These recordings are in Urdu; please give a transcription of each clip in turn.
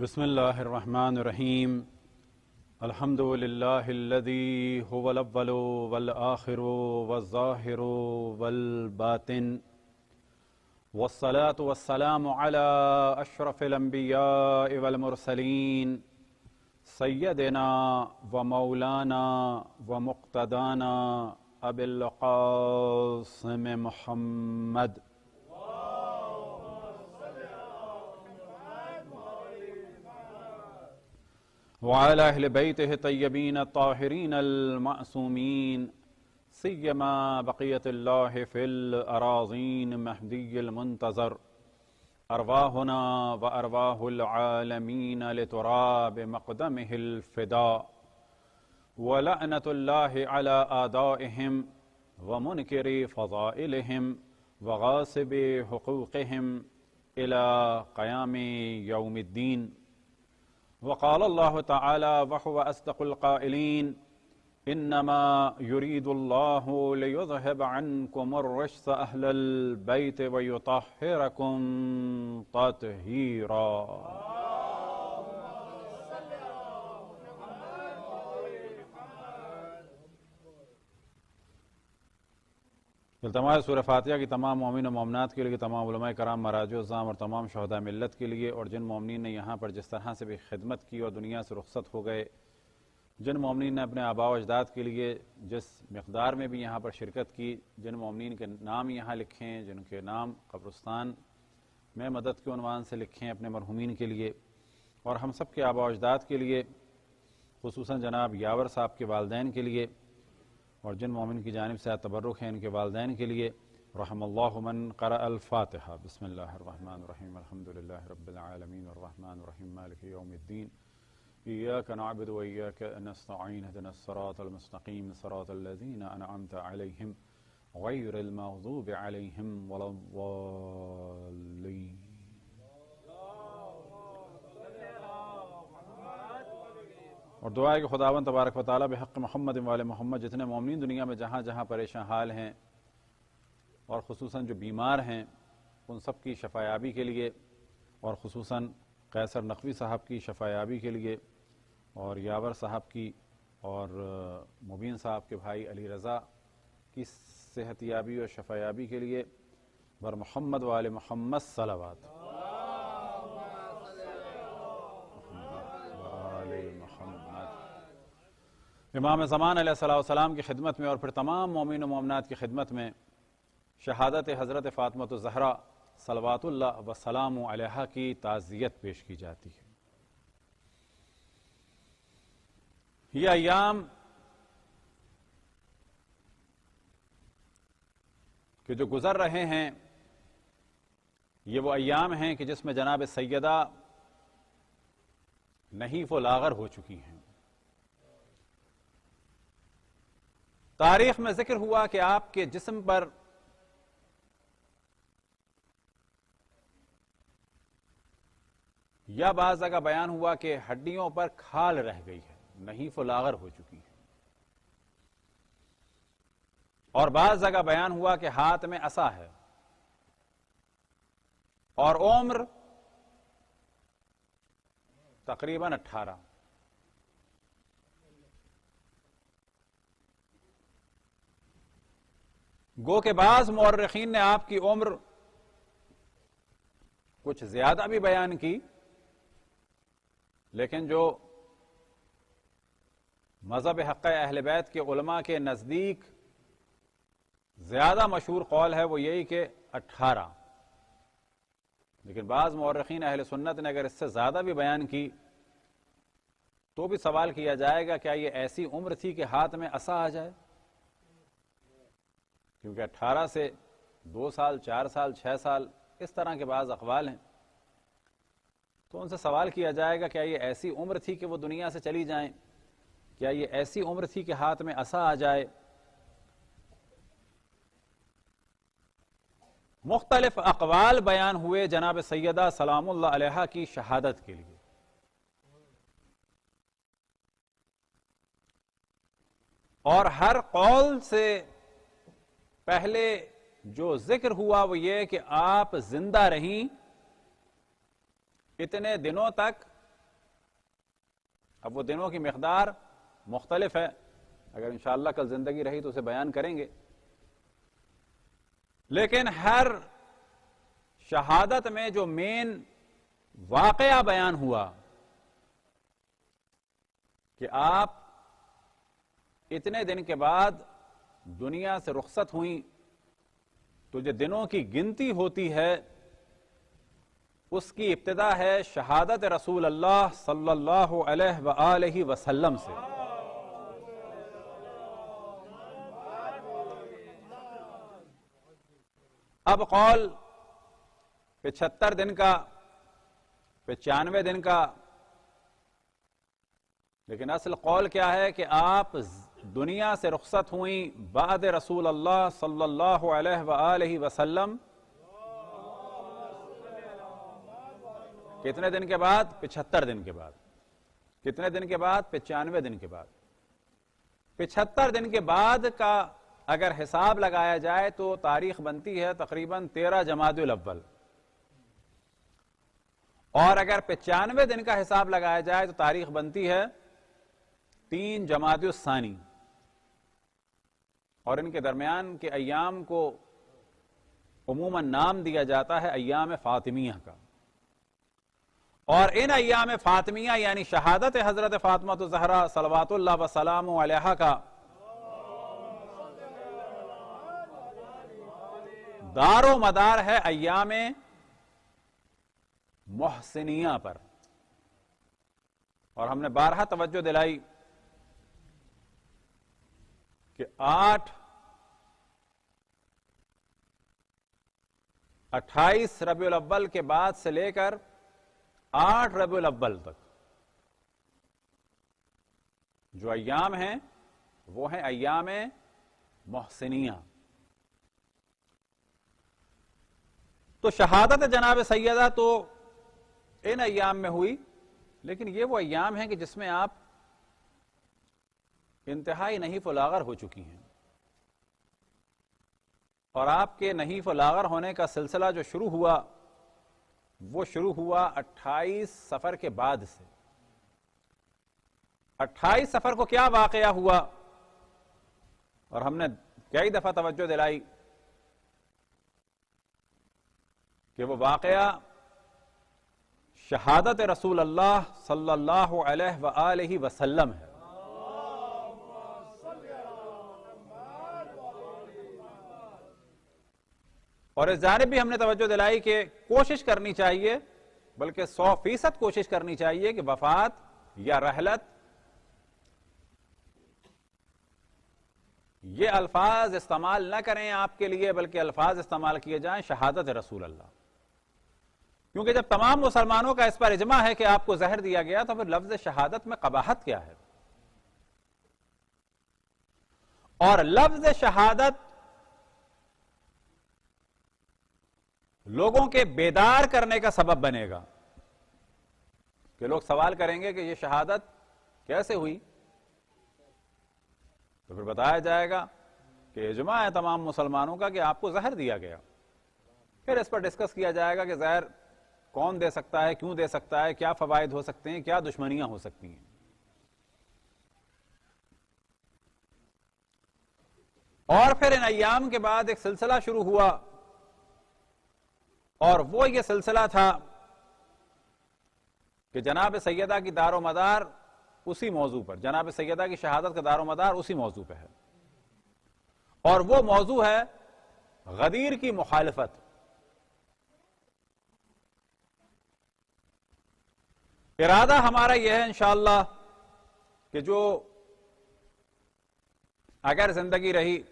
بسم اللہ الرحمن الرحیم الحمد للہ الذی هو الاول والآخر والظاہر والباطن والصلاة والسلام علی اشرف الانبیاء والمرسلین سیدنا ومولانا ومقتدانا ابی القاسم محمد وعلى أهل بيته الطيبين الطاهرين المعصومين سيما بقية الله في الأراضين مهدي المنتظر أرواحنا وأرواح العالمين لتراب مقدمه الفداء ولعنة الله على أعدائهم ومنكر فضائلهم وغاصب حقوقهم إلى قيام يوم الدين. وقال الله تعالى وهو أصدق القائلين إنما يريد الله ليذهب عنكم الرجس أهل البيت ويطهركم تطهيرا. التماس سورہ فاتحہ کی تمام مومن و مومنات کے لیے، تمام علماء کرام، مراجع الزام اور تمام شہداء ملت کے لیے، اور جن مومنین نے یہاں پر جس طرح سے بھی خدمت کی اور دنیا سے رخصت ہو گئے، جن مومنین نے اپنے آباء و اجداد کے لیے جس مقدار میں بھی یہاں پر شرکت کی، جن مومنین کے نام یہاں لکھیں، جن کے نام قبرستان میں مدد کے عنوان سے لکھیں اپنے مرحومین کے لیے، اور ہم سب کے آباء و اجداد کے لیے، خصوصاً جناب یاور صاحب کے والدین کے لیے، اور جن مومن کی جانب سے تبرک ہے ان کے والدین کے لیے. رحم اللہ من قرأ الفاتحہ. بسم اللہ الرحمن الرحیم الحمد للہ رب العالمین الرحمن الرحیم مالک یوم الدین ایاک نعبد و ایاک نستعین اهدنا الصراط المستقیم صراط الذین انعمت علیہم غیر المغضوب علیہم ولا الضالین. اور دعا ہے کہ خداوند تبارک و تعالیٰ بحق محمد وآل محمد جتنے مومنین دنیا میں جہاں جہاں پریشان حال ہیں اور خصوصاً جو بیمار ہیں ان سب کی شفایابی کے لیے، اور خصوصاً قیصر نقوی صاحب کی شفایابی کے لیے، اور یاور صاحب کی، اور مبین صاحب کے بھائی علی رضا کی صحتیابی اور شفایابی کے لیے بر محمد وآل محمد صلوات. امام زمان علیہ السلام کی خدمت میں اور پھر تمام مومن و مومنات کی خدمت میں شہادت حضرت فاطمۃ الزہرا صلوات اللہ وسلام علیہا کی تعزیت پیش کی جاتی ہے. یہ ایام کہ جو گزر رہے ہیں یہ وہ ایام ہیں کہ جس میں جناب سیدہ نحیف و لاغر ہو چکی ہیں. تاریخ میں ذکر ہوا کہ آپ کے جسم پر یا بعض جگہ بیان ہوا کہ ہڈیوں پر کھال رہ گئی ہے، نحیف و لاغر ہو چکی ہے، اور بعض جگہ بیان ہوا کہ ہاتھ میں عصا ہے، اور عمر تقریباً 18. گو کہ بعض مورخین نے آپ کی عمر کچھ زیادہ بھی بیان کی، لیکن جو مذہب حق اہل بیت کے علماء کے نزدیک زیادہ مشہور قول ہے وہ یہی کہ 18. لیکن بعض مورخین اہل سنت نے اگر اس سے زیادہ بھی بیان کی تو بھی سوال کیا جائے گا کیا یہ ایسی عمر تھی کہ ہاتھ میں عصا آ جائے؟ کیونکہ 18 سے 2 سال 4 سال 6 سال اس طرح کے بعض اقوال ہیں. تو ان سے سوال کیا جائے گا کیا یہ ایسی عمر تھی کہ وہ دنیا سے چلی جائیں؟ کیا یہ ایسی عمر تھی کہ ہاتھ میں عصا آ جائے؟ مختلف اقوال بیان ہوئے جناب سیدہ سلام اللہ علیہا کی شہادت کے لیے. اور ہر قول سے پہلے جو ذکر ہوا وہ یہ کہ آپ زندہ رہیں اتنے دنوں تک اب وہ دنوں کی مقدار مختلف ہے، اگر انشاءاللہ کل زندگی رہی تو اسے بیان کریں گے، لیکن ہر شہادت میں جو مین واقعہ بیان ہوا کہ آپ اتنے دن کے بعد دنیا سے رخصت ہوئیں، تو جو دنوں کی گنتی ہوتی ہے اس کی ابتدا ہے شہادت رسول اللہ صلی اللہ علیہ وآلہ وسلم سے۔ اب قول 75 دن کا، 95 دن کا، لیکن اصل قول کیا ہے کہ آپ دنیا سے رخصت ہوئیں بعد رسول اللہ صلی اللہ علیہ وآلہ وسلم کتنے دن کے بعد؟ 75 دن کے بعد۔ کتنے دن کے بعد؟ 95 دن کے بعد۔ 75 دن کے بعد کا اگر حساب لگایا جائے تو تاریخ بنتی ہے تقریباً 13 جمادی الاول، اور اگر 95 دن کا حساب لگایا جائے تو تاریخ بنتی ہے 3 جمادی الثانی، اور ان کے درمیان کے ایام کو عموماً نام دیا جاتا ہے ایام فاطمیہ کا، اور ان ایام فاطمیہ یعنی شہادت حضرت فاطمہ الزہرا صلوات اللہ وسلام علیہا کا دار و مدار ہے ایام محسنیہ پر، اور ہم نے بارہا توجہ دلائی کہ 28 ربیع الاول کے بعد سے لے کر 8 ربیع الاول تک جو ایام ہیں وہ ہیں ایام محسنیہ۔ تو شہادت جناب سیدہ تو ان ایام میں ہوئی، لیکن یہ وہ ایام ہیں کہ جس میں آپ انتہائی نحیف و لاغر ہو چکی ہیں، اور آپ کے نحیف و لاغر ہونے کا سلسلہ جو شروع ہوا وہ شروع ہوا 28 صفر کے بعد سے۔ 28 صفر کو کیا واقعہ ہوا، اور ہم نے کئی دفعہ توجہ دلائی کہ وہ واقعہ شہادت رسول اللہ صلی اللہ علیہ وآلہ وسلم ہے۔ اور اس جانب بھی ہم نے توجہ دلائی کہ کوشش کرنی چاہیے، بلکہ 100% کوشش کرنی چاہیے کہ وفات یا رحلت یہ الفاظ استعمال نہ کریں آپ کے لیے، بلکہ الفاظ استعمال کیے جائیں شہادت رسول اللہ، کیونکہ جب تمام مسلمانوں کا اس پر اجماع ہے کہ آپ کو زہر دیا گیا تو پھر لفظ شہادت میں قباحت کیا ہے؟ اور لفظ شہادت لوگوں کے بیدار کرنے کا سبب بنے گا کہ لوگ سوال کریں گے کہ یہ شہادت کیسے ہوئی، تو پھر بتایا جائے گا کہ اجماع ہے تمام مسلمانوں کا کہ آپ کو زہر دیا گیا۔ پھر اس پر ڈسکس کیا جائے گا کہ زہر کون دے سکتا ہے، کیوں دے سکتا ہے، کیا فوائد ہو سکتے ہیں، کیا دشمنیاں ہو سکتی ہیں۔ اور پھر ان ایام کے بعد ایک سلسلہ شروع ہوا، اور وہ یہ سلسلہ تھا کہ جناب سیدہ کی دار و مدار اسی موضوع پر، جناب سیدہ کی شہادت کا دار و مدار اسی موضوع پہ ہے، اور وہ موضوع ہے غدیر کی مخالفت۔ ارادہ ہمارا یہ ہے انشاءاللہ کہ جو اگر زندگی رہی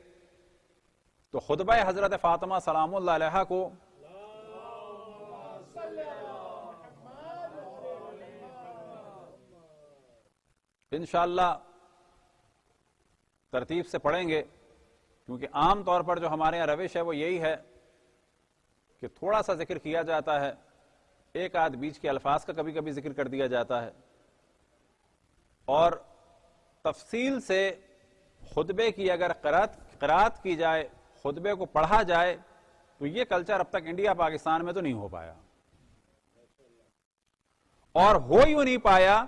تو خطبہ حضرت فاطمہ سلام اللہ علیہا کو انشاءاللہ ترتیب سے پڑھیں گے، کیونکہ عام طور پر جو ہمارے یہاں روش ہے وہ یہی ہے کہ تھوڑا سا ذکر کیا جاتا ہے، ایک آدھ بیچ کے الفاظ کا کبھی کبھی ذکر کر دیا جاتا ہے، اور تفصیل سے خطبے کی اگر قرات کی جائے، خطبے کو پڑھا جائے، تو یہ کلچر اب تک انڈیا پاکستان میں تو نہیں ہو پایا، اور ہو یوں نہیں پایا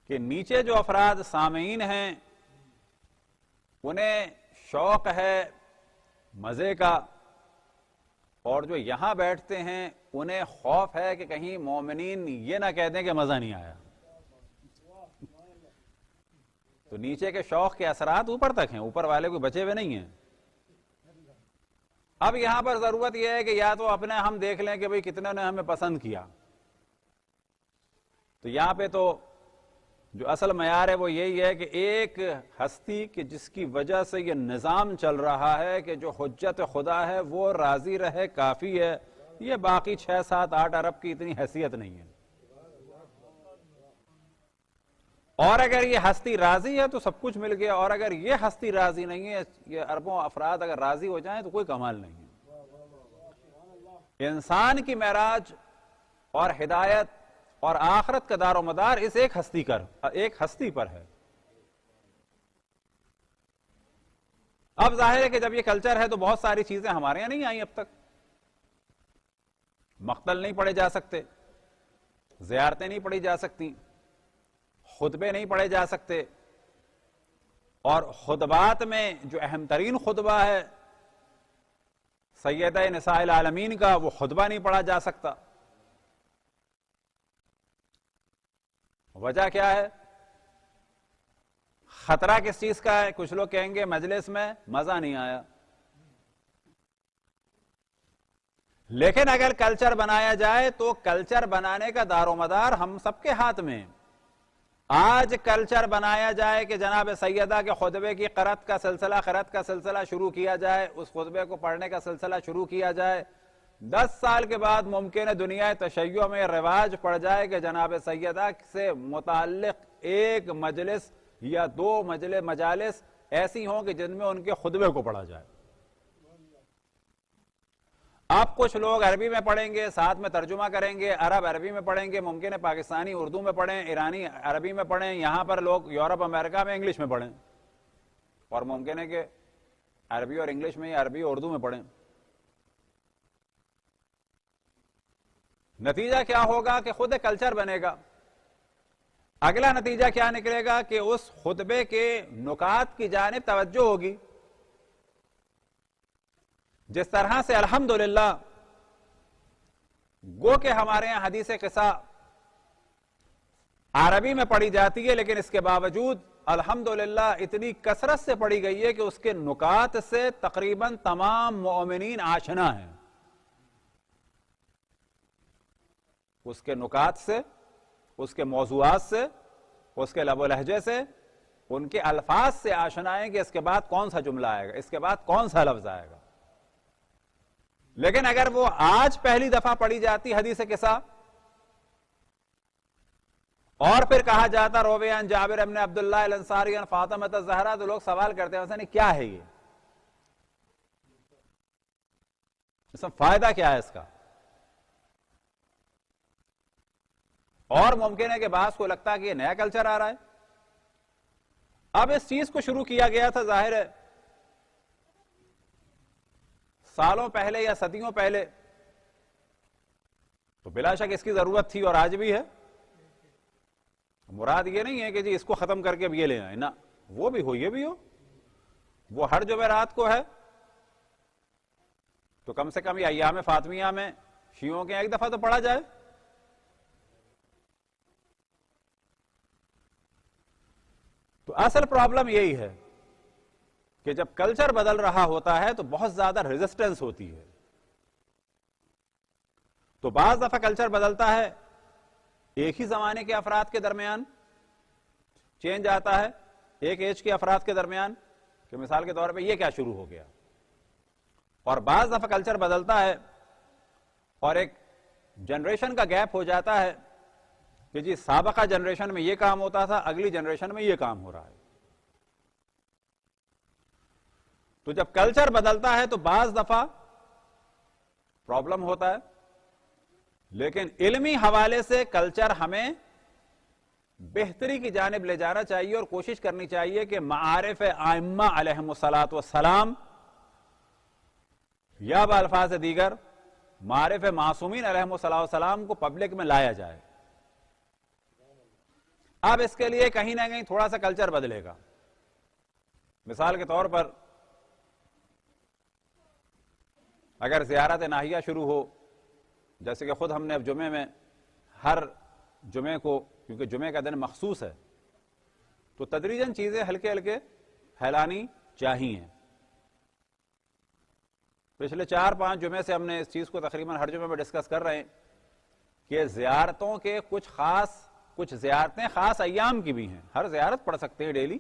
کہ نیچے جو افراد سامعین ہیں انہیں شوق ہے مزے کا، اور جو یہاں بیٹھتے ہیں انہیں خوف ہے کہ کہیں مومنین یہ نہ کہہ دیں کہ مزہ نہیں آیا. تو نیچے کے شوق کے اثرات اوپر تک ہیں، اوپر والے کوئی بچے ہوئے نہیں ہیں. اب یہاں پر ضرورت یہ ہے کہ یا تو اپنے ہم دیکھ لیں کہ بھئی کتنے نے ہمیں پسند کیا. تو یہاں پہ تو جو اصل معیار ہے وہ یہی ہے کہ ایک ہستی کہ جس کی وجہ سے یہ نظام چل رہا ہے کہ جو حجت خدا ہے وہ راضی رہے کافی ہے. یہ باقی 6, 7, 8 ارب کی اتنی حیثیت نہیں ہے. اور اگر یہ ہستی راضی ہے تو سب کچھ مل گیا، اور اگر یہ ہستی راضی نہیں ہے، یہ اربوں افراد اگر راضی ہو جائیں تو کوئی کمال نہیں ہے. انسان کی معراج اور ہدایت اور آخرت کا دار و مدار اس ایک ہستی پر ہے. اب ظاہر ہے کہ جب یہ کلچر ہے تو بہت ساری چیزیں ہمارے یہاں نہیں آئیں. اب تک مقتل نہیں پڑھے جا سکتے، زیارتیں نہیں پڑھی جا سکتی، خطبے نہیں پڑھے جا سکتے، اور خطبات میں جو اہم ترین خطبہ ہے سیدہ نساء العالمین کا، وہ خطبہ نہیں پڑھا جا سکتا. وجہ کیا ہے؟ خطرہ کس چیز کا ہے؟ کچھ لوگ کہیں گے مجلس میں مزہ نہیں آیا. لیکن اگر کلچر بنایا جائے تو کلچر بنانے کا دار و مدار ہم سب کے ہاتھ میں. آج کلچر بنایا جائے کہ جناب سیدہ کے خطبے کی قرأت کا سلسلہ شروع کیا جائے، اس خطبے کو پڑھنے کا سلسلہ شروع کیا جائے. 10 سال کے بعد ممکن ہے دنیا تشیع میں رواج پڑ جائے کہ جناب سیدہ سے متعلق ایک مجلس یا 2 مجالس ایسی ہوں کہ جن میں ان کے خطبے کو پڑھا جائے. اب کچھ لوگ عربی میں پڑھیں گے، ساتھ میں ترجمہ کریں گے، عرب عربی میں پڑھیں گے، ممکن ہے پاکستانی اردو میں پڑھیں، ایرانی عربی میں پڑھیں، یہاں پر لوگ یورپ امریکہ میں انگلش میں پڑھیں، اور ممکن ہے کہ عربی اور انگلش میں یا عربی اور اردو میں پڑھیں. نتیجہ کیا ہوگا کہ خود کلچر بنے گا. اگلا نتیجہ کیا نکلے گا کہ اس خطبے کے نکات کی جانب توجہ ہوگی. جس طرح سے الحمدللہ گو کہ ہمارے یہاں حدیث قصہ عربی میں پڑھی جاتی ہے، لیکن اس کے باوجود الحمدللہ اتنی کثرت سے پڑھی گئی ہے کہ اس کے نکات سے تقریباً تمام مومنین آشنا ہیں. اس کے نکات سے، اس کے موضوعات سے، اس کے لب و لہجے سے، ان کے الفاظ سے آشنا ہے کہ اس کے بعد کون سا جملہ آئے گا، اس کے بعد کون سا لفظ آئے گا. لیکن اگر وہ آج پہلی دفعہ پڑھی جاتی حدیث قصہ اور پھر کہا جاتا روی عن جابر بن عبداللہ الانصاری عن فاطمہ الزہرا، تو لوگ سوال کرتے ہیں مثلا کیا ہے یہ، اس میں فائدہ کیا ہے اس کا. اور ممکن ہے کہ بعض کو لگتا ہے کہ یہ نیا کلچر آ رہا ہے. اب اس چیز کو شروع کیا گیا تھا ظاہر ہے سالوں پہلے یا صدیوں پہلے، تو بلا شک اس کی ضرورت تھی اور آج بھی ہے. مراد یہ نہیں ہے کہ جی اس کو ختم کر کے اب یہ لے آئے، نہ، وہ بھی ہو یہ بھی ہو. وہ ہر جمعرات کو ہے تو کم سے کم یہ ایام فاطمیہ میں شیعوں کے ایک دفعہ تو پڑھا جائے. تو اصل پرابلم یہی ہے کہ جب کلچر بدل رہا ہوتا ہے تو بہت زیادہ ریزسٹنس ہوتی ہے. تو بعض دفعہ کلچر بدلتا ہے، ایک ہی زمانے کے افراد کے درمیان چینج آتا ہے، ایک ایج کے افراد کے درمیان، کہ مثال کے طور پہ یہ کیا شروع ہو گیا. اور بعض دفعہ کلچر بدلتا ہے اور ایک جنریشن کا گیپ ہو جاتا ہے کہ جی سابقہ جنریشن میں یہ کام ہوتا تھا، اگلی جنریشن میں یہ کام ہو رہا ہے. تو جب کلچر بدلتا ہے تو بعض دفعہ پرابلم ہوتا ہے، لیکن علمی حوالے سے کلچر ہمیں بہتری کی جانب لے جانا چاہیے اور کوشش کرنی چاہیے کہ معارف ائمہ علیہم الصلاۃ والسلام یا بالفاظ دیگر معارف معصومین علیہم الصلاۃ والسلام کو پبلک میں لایا جائے. اب اس کے لیے کہیں نہ کہیں تھوڑا سا کلچر بدلے گا. مثال کے طور پر اگر زیارت ناحیہ شروع ہو، جیسے کہ خود ہم نے اب جمعے میں ہر جمعے کو، کیونکہ جمعے کا دن مخصوص ہے، تو تدریجاً چیزیں ہلکے ہلکے پھیلانی چاہیے. پچھلے 4-5 جمعے سے ہم نے اس چیز کو تقریباً ہر جمعے میں ڈسکس کر رہے ہیں کہ زیارتوں کے کچھ زیارتیں خاص ایام کی بھی ہیں. ہر زیارت پڑھ سکتے ہیں ڈیلی،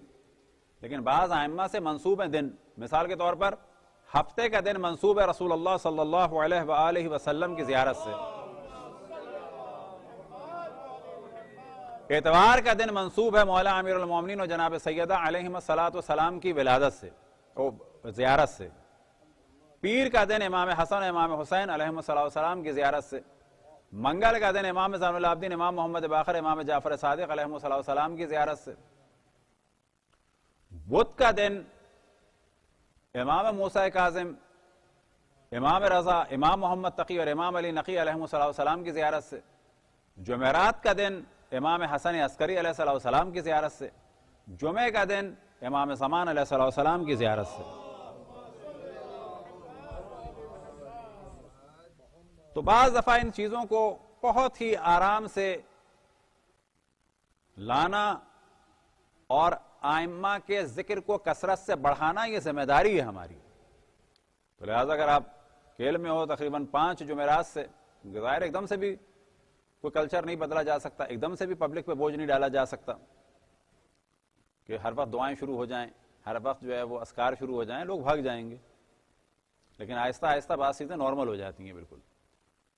لیکن بعض ائمہ سے منسوب ہیں دن. مثال کے طور پر ہفتے کا دن منسوب ہے رسول اللہ صلی اللہ علیہ وآلہ وسلم کی زیارت سے. اتوار کا دن منسوب ہے مولا امیر المومنین و جناب سیدہ علیہم الصلاۃ والسلام کی ولادت سے، زیارت سے. پیر کا دن امام حسن امام حسین علیہم الصلاۃ والسلام کی زیارت سے. منگل کا دن امام زین العابدین امام محمد باقر امام جعفر صادق علیہم الصلاۃ والسلام کی زیارت سے. بدھ کا دن امام موسیٰ کاظم، امام رضا، امام محمد تقی اور امام علی نقی علیہم الصلاۃ والسلام کی زیارت سے. جمعرات کا دن امام حسن عسکری علیہ الصلاۃ والسلام کی زیارت سے. جمعے کا دن امام زمان علیہ الصلاۃ والسلام کی زیارت سے. تو بعض دفعہ ان چیزوں کو بہت ہی آرام سے لانا اور ائمہ کے ذکر کو کثرت سے بڑھانا یہ ذمہ داری ہے ہماری. تو لہٰذا اگر آپ کیل میں ہو تقریباً 5 جمعرات سے، ظاہر ایک دم سے بھی کوئی کلچر نہیں بدلا جا سکتا، ایک دم سے بھی پبلک پہ بوجھ نہیں ڈالا جا سکتا کہ ہر وقت دعائیں شروع ہو جائیں، ہر وقت جو ہے وہ اذکار شروع ہو جائیں، لوگ بھاگ جائیں گے. لیکن آہستہ آہستہ بات چیزیں نارمل ہو جاتی ہیں بالکل.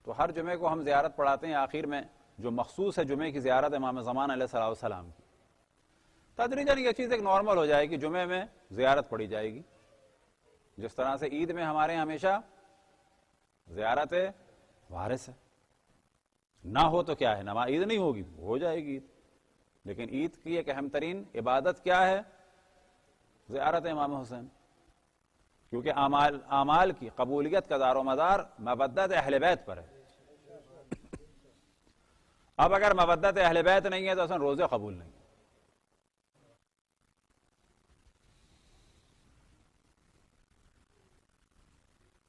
تو ہر جمعے کو ہم زیارت پڑھاتے ہیں آخر میں، جو مخصوص ہے جمعے کی زیارت امام زمان علیہ الصلوۃ والسلام کی. تدریجاً یہ چیز ایک نارمل ہو جائے گی، جمعے میں زیارت پڑھی جائے گی. جس طرح سے عید میں ہمارے ہمیشہ زیارت وارث ہے، نہ ہو تو کیا ہے، نماز عید نہیں ہوگی، ہو جائے گی عید. لیکن عید کی ایک اہم ترین عبادت کیا ہے؟ زیارت امام حسین. کیونکہ اعمال کی قبولیت کا دار و مدار مودت اہل بیت پر ہے. اب اگر مودت اہل بیت نہیں ہے تو اصلا روزے قبول نہیں.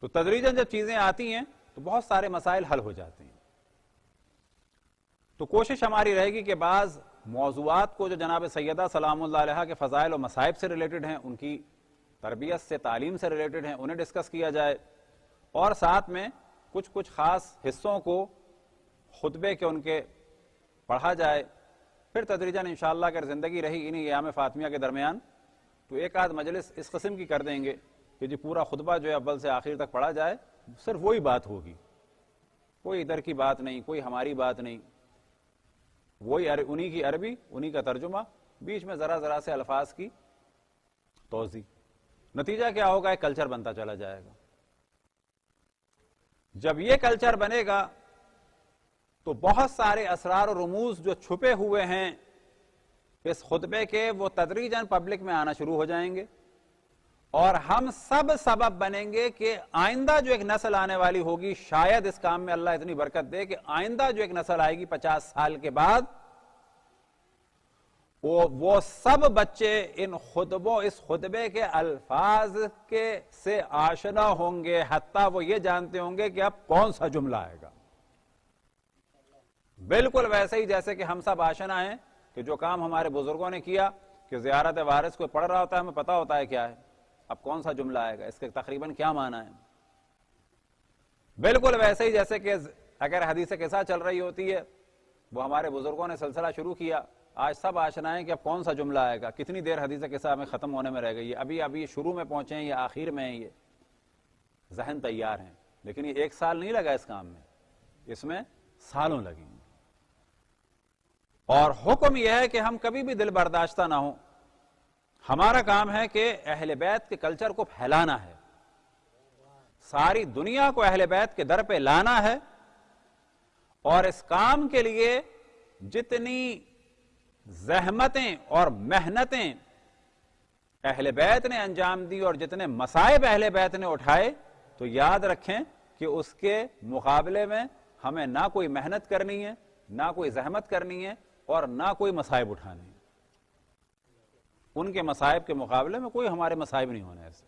تو تدریجاً جب چیزیں آتی ہیں تو بہت سارے مسائل حل ہو جاتے ہیں. تو کوشش ہماری رہے گی کہ بعض موضوعات کو جو جناب سیدہ سلام اللہ علیہا کے فضائل و مصائب سے ریلیٹڈ ہیں، ان کی تربیت سے، تعلیم سے ریلیٹڈ ہیں، انہیں ڈسکس کیا جائے، اور ساتھ میں کچھ خاص حصوں کو خطبے کے ان کے پڑھا جائے. پھر تدریجاً انشاءاللہ اگر زندگی رہی انہی ایام فاطمیہ کے درمیان تو ایک آدھ مجلس اس قسم کی کر دیں گے کہ جی پورا خطبہ جو ہے اول سے آخر تک پڑھا جائے، صرف وہی بات ہوگی، کوئی ادھر کی بات نہیں، کوئی ہماری بات نہیں، وہی انہی کی عربی، انہی کا ترجمہ، بیچ میں ذرا سے الفاظ کی توضیح. نتیجہ کیا ہوگا؟ ایک کلچر بنتا چلا جائے گا. جب یہ کلچر بنے گا تو بہت سارے اسرار و رموز جو چھپے ہوئے ہیں اس خطبے کے، وہ تدریجاً پبلک میں آنا شروع ہو جائیں گے، اور ہم سب سبب بنیں گے کہ آئندہ جو ایک نسل آنے والی ہوگی، شاید اس کام میں اللہ اتنی برکت دے کہ آئندہ جو ایک نسل آئے گی 50 سال کے بعد، وہ سب بچے اس خطبے کے الفاظ سے آشنا ہوں گے، حتیٰ وہ یہ جانتے ہوں گے کہ اب کون سا جملہ آئے گا. بالکل ویسے ہی جیسے کہ ہم سب آشنا ہیں کہ جو کام ہمارے بزرگوں نے کیا کہ زیارت وارث کو پڑھ رہا ہوتا ہے، ہمیں پتا ہوتا ہے کیا ہے، اب کون سا جملہ آئے گا، اس کے تقریباً کیا معنی ہے. بالکل ویسے ہی جیسے کہ اگر حدیث قصہ چل رہی ہوتی ہے، وہ ہمارے بزرگوں نے سلسلہ شروع کیا، آج سب آشنا ہے کہ اب کون سا جملہ آئے گا، کتنی دیر حدیث قصہ ہمیں ختم ہونے میں رہ گئی ہے، ابھی شروع میں پہنچے ہیں یا آخر میں ہیں، یہ ذہن تیار ہیں. لیکن یہ 1 سال نہیں لگا اس کام میں، اس میں سالوں لگیں گے. اور حکم یہ ہے کہ ہم کبھی بھی دل برداشتہ نہ ہوں. ہمارا کام ہے کہ اہل بیت کے کلچر کو پھیلانا ہے، ساری دنیا کو اہل بیت کے در پہ لانا ہے، اور اس کام کے لیے جتنی زحمتیں اور محنتیں اہل بیت نے انجام دی اور جتنے مصائب اہل بیت نے اٹھائے، تو یاد رکھیں کہ اس کے مقابلے میں ہمیں نہ کوئی محنت کرنی ہے، نہ کوئی زحمت کرنی ہے، اور نہ کوئی مصائب اٹھانے. ان کے مصائب کے مقابلے میں کوئی ہمارے مصائب نہیں ہونے ایسے.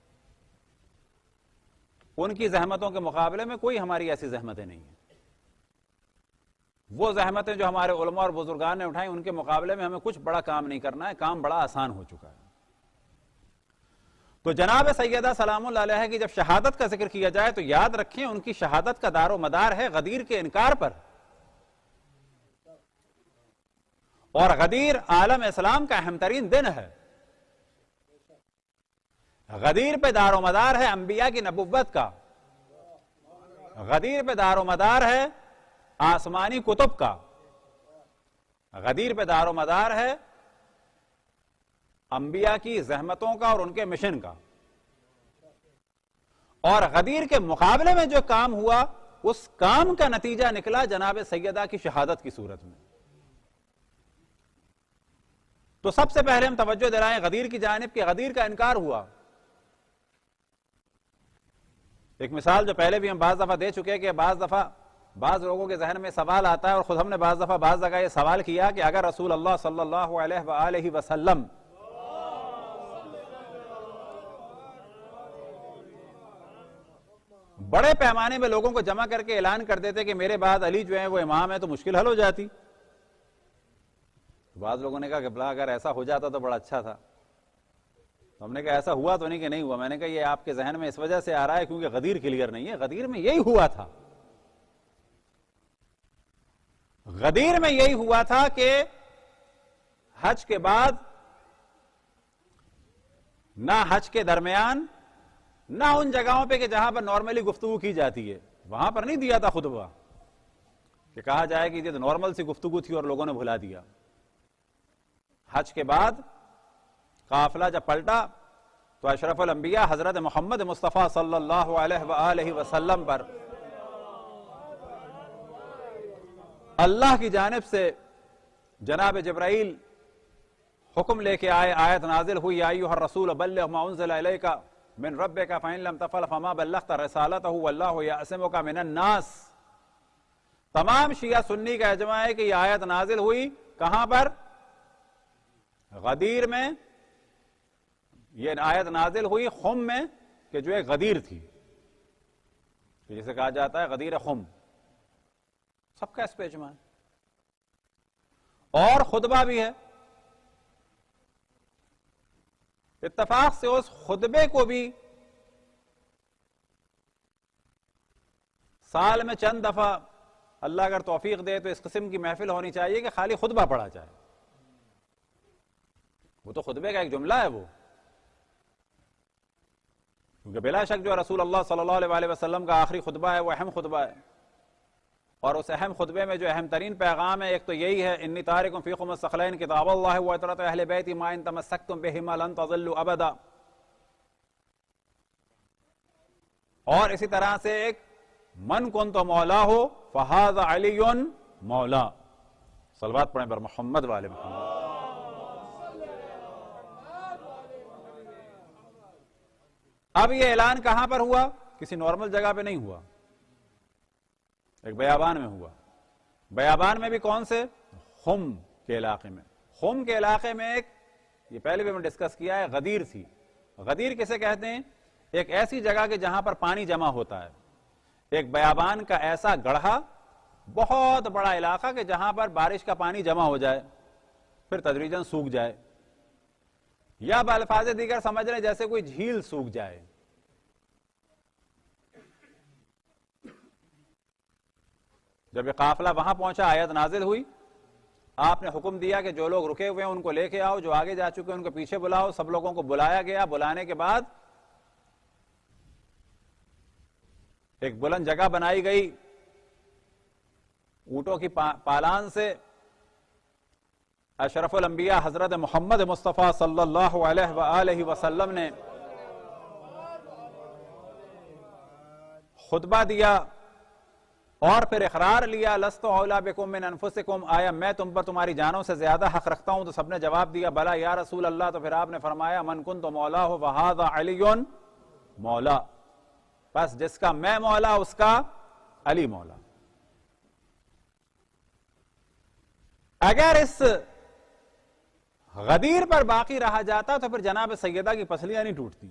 ان کی زحمتوں کے مقابلے میں کوئی ہماری ایسی زحمتیں نہیں ہیں. وہ زحمتیں جو ہمارے علماء اور بزرگان نے اٹھائیں ان کے مقابلے میں ہمیں کچھ بڑا کام نہیں کرنا ہے. کام بڑا آسان ہو چکا ہے. تو جناب سیدہ سلام اللہ علیہ کی جب شہادت کا ذکر کیا جائے تو یاد رکھیں ان کی شہادت کا دار و مدار ہے غدیر کے انکار پر. اور غدیر عالم اسلام کا اہم ترین دن ہے. غدیر پہ دار و مدار ہے انبیاء کی نبوت کا. غدیر پہ دار و مدار ہے آسمانی کتب کا. غدیر پہ دار و مدار ہے انبیاء کی زحمتوں کا اور ان کے مشن کا. اور غدیر کے مقابلے میں جو کام ہوا اس کام کا نتیجہ نکلا جناب سیدہ کی شہادت کی صورت میں. تو سب سے پہلے ہم توجہ دلائیں غدیر کی جانب کہ غدیر کا انکار ہوا. ایک مثال جو پہلے بھی ہم بعض دفعہ دے چکے کہ بعض دفعہ بعض لوگوں کے ذہن میں سوال آتا ہے اور خود ہم نے بعض دفعہ بعض جگہ یہ سوال کیا کہ اگر رسول اللہ صلی اللہ علیہ وآلہ وسلم بڑے پیمانے میں لوگوں کو جمع کر کے اعلان کر دیتے کہ میرے بعد علی جو ہیں وہ امام ہے تو مشکل حل ہو جاتی. بعض لوگوں نے کہا کہ بلا اگر ایسا ہو جاتا تو بڑا اچھا تھا. ہم نے کہا ایسا ہوا تو نہیں کہ نہیں ہوا. میں نے کہا یہ آپ کے ذہن میں اس وجہ سے آ رہا ہے کیونکہ غدیر کلیئر نہیں ہے. غدیر میں یہی ہوا تھا. غدیر میں یہی ہوا تھا کہ حج کے بعد نہ حج کے درمیان نہ ان جگہوں پہ کہ جہاں پر نارملی گفتگو کی جاتی ہے وہاں پر نہیں دیا تھا خطبہ کہ کہا جائے کہ یہ تو نارمل سی گفتگو تھی اور لوگوں نے بھلا دیا. حج کے بعد قافلہ جب پلٹا تو اشرف الانبیاء حضرت محمد مصطفیٰ صلی اللہ علیہ وآلہ وسلم پر اللہ کی جانب سے جناب جبرائیل حکم لے کے آئے. آیت نازل ہوئی یا ایھا الرسول بلغ ما انزل الیک من ربک فإن لم تفعل فما بلغت رسالتہ واللہ یعصمک من الناس. تمام شیعہ سنی کا اجماع ہے کہ یہ آیت نازل ہوئی کہاں پر؟ غدیر میں. یہ آیت نازل ہوئی خم میں کہ جو ایک غدیر تھی جسے کہا جاتا ہے غدیر خم. سب کا اس پہ اجماع ہے. اور خطبہ بھی ہے. اتفاق سے اس خطبے کو بھی سال میں چند دفعہ اللہ اگر توفیق دے تو اس قسم کی محفل ہونی چاہیے کہ خالی خطبہ پڑھا جائے. وہ تو خطبے کا ایک جملہ ہے وہ, کیونکہ بلا شک جو رسول اللہ صلی اللہ علیہ وآلہ وسلم کا آخری خطبہ ہے وہ اہم خطبہ ہے. اور اس اہم خطبے میں جو اہم ترین پیغام ہے ایک تو یہی ہے انی تارکم فیکم الثقلین کتاب اللہ و عطرۃ اہل بیتی ما ان تمسکتم بہما لن تضلوا ابدا. اور اسی طرح سے ایک من کنت مولاہ فہذا علی مولا. صلوات پڑھیں پر محمد والے محمد. اب یہ اعلان کہاں پر ہوا؟ کسی نارمل جگہ پہ نہیں ہوا, ایک بیابان میں ہوا. بیابان میں بھی کون سے؟ خم کے علاقے میں. خم کے علاقے میں ایک, یہ پہلے بھی ہم نے ڈسکس کیا ہے, غدیر تھی. غدیر کسے کہتے ہیں؟ ایک ایسی جگہ کہ جہاں پر پانی جمع ہوتا ہے. ایک بیابان کا ایسا گڑھا, بہت بڑا علاقہ کہ جہاں پر بارش کا پانی جمع ہو جائے پھر تدریجاً سوکھ جائے, یا بالفاظ دیگر سمجھ رہے جیسے کوئی جھیل سوکھ جائے. جب یہ قافلہ وہاں پہنچا آیت نازل ہوئی, آپ نے حکم دیا کہ جو لوگ رکے ہوئے ہیں ان کو لے کے آؤ, جو آگے جا چکے ہیں ان کو پیچھے بلاؤ. سب لوگوں کو بلایا گیا. بلانے کے بعد ایک بلند جگہ بنائی گئی, اونٹوں کی پالان سے اشرف الانبیاء حضرت محمد مصطفیٰ صلی اللہ علیہ وآلہ وسلم نے خطبہ دیا اور پھر اقرار لیا لست اولی بکم من انفسکم, آیا میں تم پر تمہاری جانوں سے زیادہ حق رکھتا ہوں؟ تو سب نے جواب دیا بلا یا رسول اللہ. تو پھر آپ نے فرمایا من کنت مولاہ فہذا علی مولا. بس جس کا میں مولا اس کا علی مولا. اگر اس غدیر پر باقی رہا جاتا تو پھر جناب سیدہ کی پسلیاں نہیں ٹوٹتی.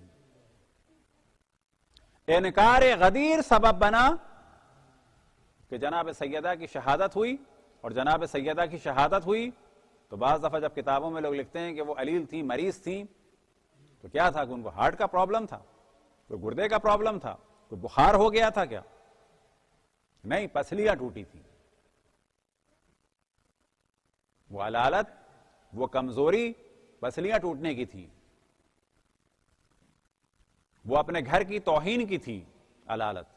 انکار غدیر سبب بنا کہ جناب سیدہ کی شہادت ہوئی, اور جناب سیدہ کی شہادت ہوئی تو بعض دفعہ جب کتابوں میں لوگ لکھتے ہیں کہ وہ علیل تھیں, مریض تھیں, تو کیا تھا کہ ان کو ہارٹ کا پرابلم تھا, کوئی گردے کا پرابلم تھا, کوئی بخار ہو گیا تھا کیا؟ نہیں, پسلیاں ٹوٹی تھیں. وہ علالت, وہ کمزوری پسلیاں ٹوٹنے کی تھی, وہ اپنے گھر کی توہین کی تھی علالت,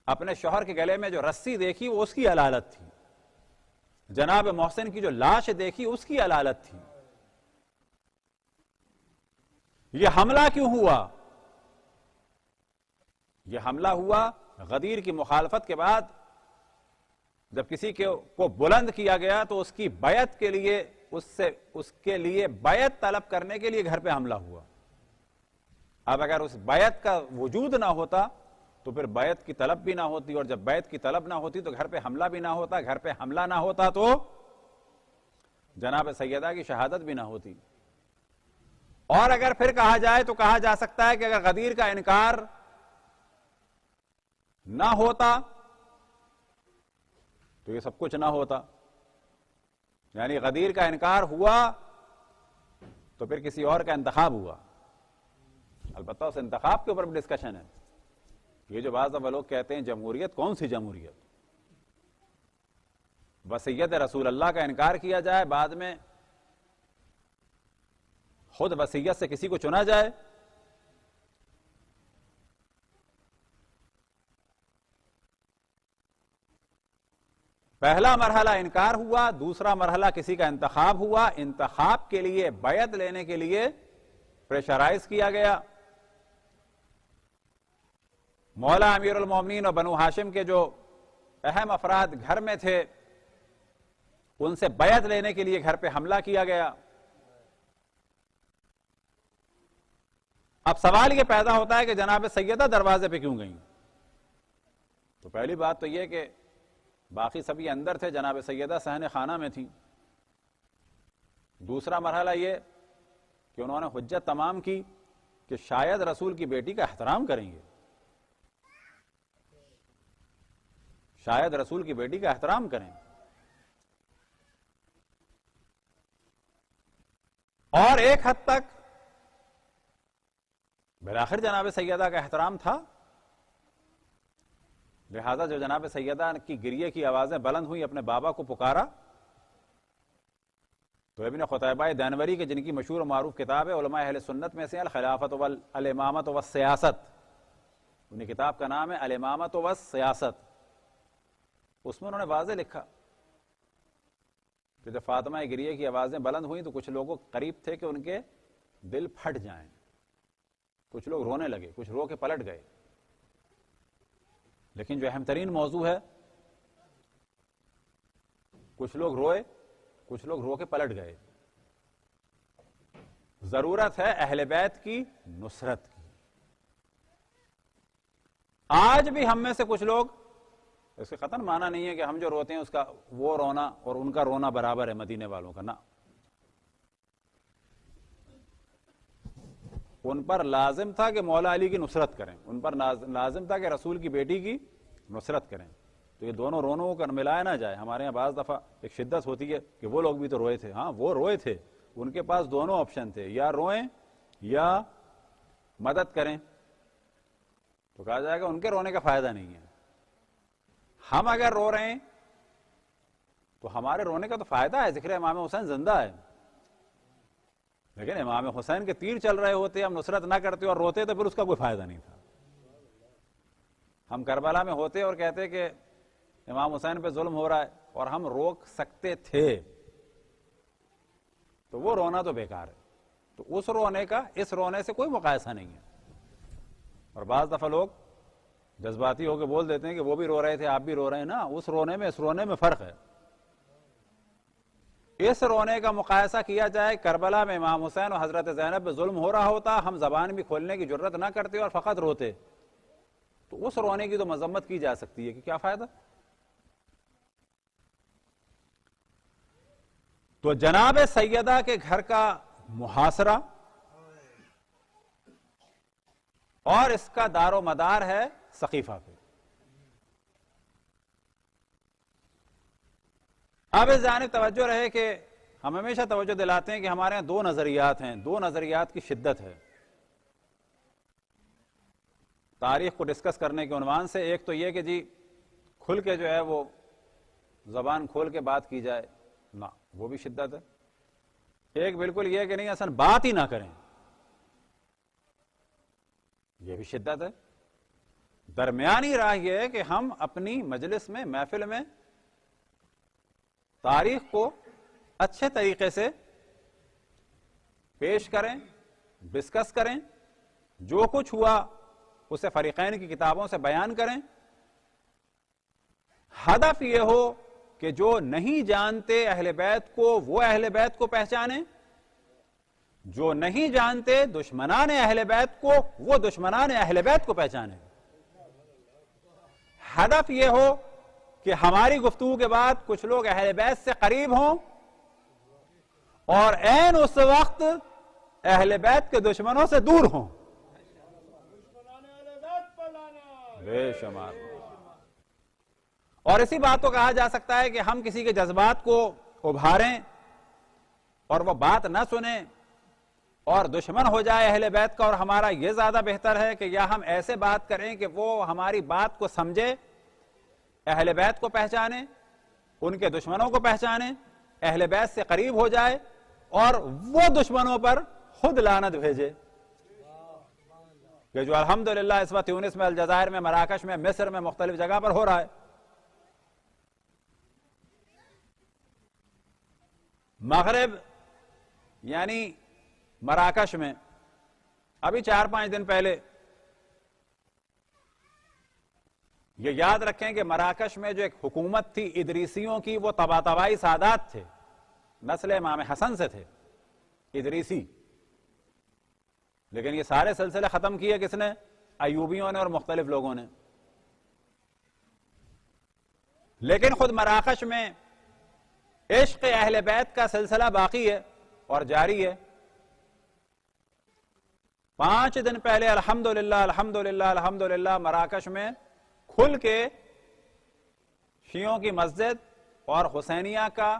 اپنے شوہر کے گلے میں جو رسی دیکھی وہ اس کی علالت تھی, جناب محسن کی جو لاش دیکھی اس کی علالت تھی. یہ حملہ کیوں ہوا؟ یہ حملہ ہوا غدیر کی مخالفت کے بعد, جب کسی کو بلند کیا گیا تو اس کی بیعت کے لیے, اس کے لیے بیعت طلب کرنے کے لیے گھر پہ حملہ ہوا. اب اگر اس بیعت کا وجود نہ ہوتا تو پھر بیعت کی طلب بھی نہ ہوتی, اور جب بیعت کی طلب نہ ہوتی تو گھر پہ حملہ بھی نہ ہوتا, گھر پہ حملہ نہ ہوتا تو جناب سیدہ کی شہادت بھی نہ ہوتی. اور اگر پھر کہا جائے تو کہا جا سکتا ہے کہ اگر غدیر کا انکار نہ ہوتا تو یہ سب کچھ نہ ہوتا. یعنی غدیر کا انکار ہوا تو پھر کسی اور کا انتخاب ہوا. البتہ اس انتخاب کے اوپر بھی ڈسکشن ہے. یہ جو بعض لوگ کہتے ہیں جمہوریت, کون سی جمہوریت؟ وصیت رسول اللہ کا انکار کیا جائے, بعد میں خود وصیت سے کسی کو چنا جائے. پہلا مرحلہ انکار ہوا, دوسرا مرحلہ کسی کا انتخاب ہوا, انتخاب کے لیے بیعت لینے کے لیے پریشرائز کیا گیا. مولا امیر المومنین اور بنو ہاشم کے جو اہم افراد گھر میں تھے ان سے بیعت لینے کے لیے گھر پہ حملہ کیا گیا. اب سوال یہ پیدا ہوتا ہے کہ جناب سیدہ دروازے پہ کیوں گئیں؟ تو پہلی بات تو یہ کہ باقی سبھی اندر تھے, جناب سیدہ صحن خانہ میں تھیں. دوسرا مرحلہ یہ کہ انہوں نے حجت تمام کی کہ شاید رسول کی بیٹی کا احترام کریں گے, شاید رسول کی بیٹی کا احترام کریں. اور ایک حد تک بالآخر جناب سیدہ کا احترام تھا, لہذا جو جناب سیدہ کی گریے کی آوازیں بلند ہوئی, اپنے بابا کو پکارا, تو ابن قتیبہ دینوری کے جن کی مشہور و معروف کتاب ہے علماء اہل سنت میں سے الخلافت والامامت والسیاست, ان کتاب کا نام ہے الامامت والسیاست, اس میں انہوں نے واضح لکھا کہ جب فاطمہ گریے کی آوازیں بلند ہوئیں تو کچھ لوگوں قریب تھے کہ ان کے دل پھٹ جائیں, کچھ لوگ رونے لگے, کچھ رو کے پلٹ گئے. لیکن جو اہم ترین موضوع ہے, کچھ لوگ روئے, کچھ لوگ رو کے پلٹ گئے. ضرورت ہے اہل بیت کی نصرت کی. آج بھی ہم میں سے کچھ لوگ, اس کے قطعاً معنی نہیں ہے کہ ہم جو روتے ہیں اس کا وہ رونا اور ان کا رونا برابر ہے مدینے والوں کا, نہ. ان پر لازم تھا کہ مولا علی کی نصرت کریں, ان پر لازم تھا کہ رسول کی بیٹی کی نصرت کریں. تو یہ دونوں رونوں کو ملایا نہ جائے. ہمارے یہاں بعض دفعہ ایک شدت ہوتی ہے کہ وہ لوگ بھی تو روئے تھے. ہاں وہ روئے تھے, ان کے پاس دونوں آپشن تھے, یا روئیں یا مدد کریں. تو کہا جائے گا ان کے رونے کا فائدہ نہیں ہے. ہم اگر رو رہے ہیں تو ہمارے رونے کا تو فائدہ ہے, ذکر امام حسین زندہ ہے. لیکن امام حسین کے تیر چل رہے ہوتے, ہم نصرت نہ کرتے اور روتے تو پھر اس کا کوئی فائدہ نہیں تھا. ہم کربلا میں ہوتے اور کہتے کہ امام حسین پہ ظلم ہو رہا ہے اور ہم روک سکتے تھے, تو وہ رونا تو بیکار ہے. تو اس رونے کا اس رونے سے کوئی مقایسہ نہیں ہے. اور بعض دفعہ لوگ جذباتی ہو کے بول دیتے ہیں کہ وہ بھی رو رہے تھے آپ بھی رو رہے ہیں. نا, اس رونے میں اس رونے میں فرق ہے. اس رونے کا مقایسہ کیا جائے, کربلا میں امام حسین اور حضرت زینب پہ ظلم ہو رہا ہوتا, ہم زبان بھی کھولنے کی جرت نہ کرتے اور فقط روتے, تو اس رونے کی تو مذمت کی جا سکتی ہے کہ کیا فائدہ. تو جناب سیدہ کے گھر کا محاصرہ اور اس کا دار و مدار ہے سقیفہ پہ. اب اس جانب توجہ رہے کہ ہم ہمیشہ توجہ دلاتے ہیں کہ ہمارے یہاں دو نظریات ہیں, دو نظریات کی شدت ہے تاریخ کو ڈسکس کرنے کے عنوان سے. ایک تو یہ کہ جی کھل کے جو ہے وہ زبان کھول کے بات کی جائے, نہ وہ بھی شدت ہے. ایک بالکل یہ کہ نہیں اصلا بات ہی نہ کریں, یہ بھی شدت ہے. درمیانی راہ یہ ہے کہ ہم اپنی مجلس میں, محفل میں تاریخ کو اچھے طریقے سے پیش کریں, ڈسکس کریں, جو کچھ ہوا اسے فریقین کی کتابوں سے بیان کریں. ہدف یہ ہو کہ جو نہیں جانتے اہل بیت کو وہ اہل بیت کو پہچانیں, جو نہیں جانتے دشمنان اہل بیت کو وہ دشمنان اہل بیت کو پہچانیں. ہدف یہ ہو کہ ہماری گفتگو کے بعد کچھ لوگ اہل بیت سے قریب ہوں اور عین اس وقت اہل بیت کے دشمنوں سے دور ہوں. بے شمار. اور اسی بات کو کہا جا سکتا ہے کہ ہم کسی کے جذبات کو ابھاریں اور وہ بات نہ سنیں اور دشمن ہو جائے اہل بیت کا, اور ہمارا یہ زیادہ بہتر ہے کہ یا ہم ایسے بات کریں کہ وہ ہماری بات کو سمجھے, اہل بیت کو پہچانے, ان کے دشمنوں کو پہچانے, اہل بیت سے قریب ہو جائے اور وہ دشمنوں پر خود لعنت بھیجے, کہ جو الحمدللہ اس وقت تیونس میں, الجزائر میں, مراکش میں, مصر میں, مختلف جگہ پر ہو رہا ہے. مغرب یعنی مراکش میں ابھی 4-5 دن پہلے, یہ یاد رکھیں کہ مراکش میں جو ایک حکومت تھی ادریسیوں کی, وہ طباطبائی سادات تھے, نسل امام حسن سے تھے ادریسی, لیکن یہ سارے سلسلے ختم کیے کس نے؟ ایوبیوں نے اور مختلف لوگوں نے. لیکن خود مراکش میں عشق اہل بیت کا سلسلہ باقی ہے اور جاری ہے. 5 دن پہلے الحمدللہ الحمدللہ الحمدللہ مراکش میں کھل کے شیعوں کی مسجد اور حسینیہ کا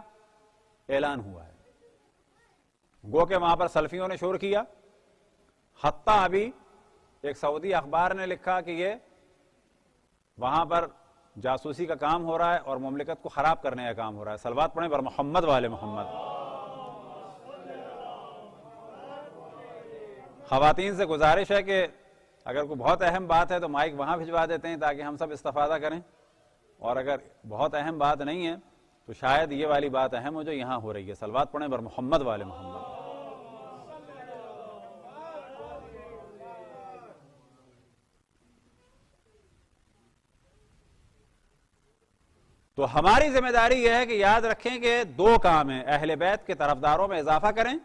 اعلان ہوا ہے. گو کہ وہاں پر سلفیوں نے شور کیا, حتیٰ ابھی ایک سعودی اخبار نے لکھا کہ یہ وہاں پر جاسوسی کا کام ہو رہا ہے اور مملکت کو خراب کرنے کا کام ہو رہا ہے. صلوات پڑھیں بر محمد والے محمد. خواتین سے گزارش ہے کہ اگر کوئی بہت اہم بات ہے تو مائک وہاں بھجوا دیتے ہیں تاکہ ہم سب استفادہ کریں, اور اگر بہت اہم بات نہیں ہے تو شاید یہ والی بات اہم ہو جو یہاں ہو رہی ہے. صلوات پڑھیں بر محمد والے محمد. تو ہماری ذمہ داری یہ ہے کہ یاد رکھیں کہ 2 کام ہیں, اہل بیت کے طرفداروں میں اضافہ کریں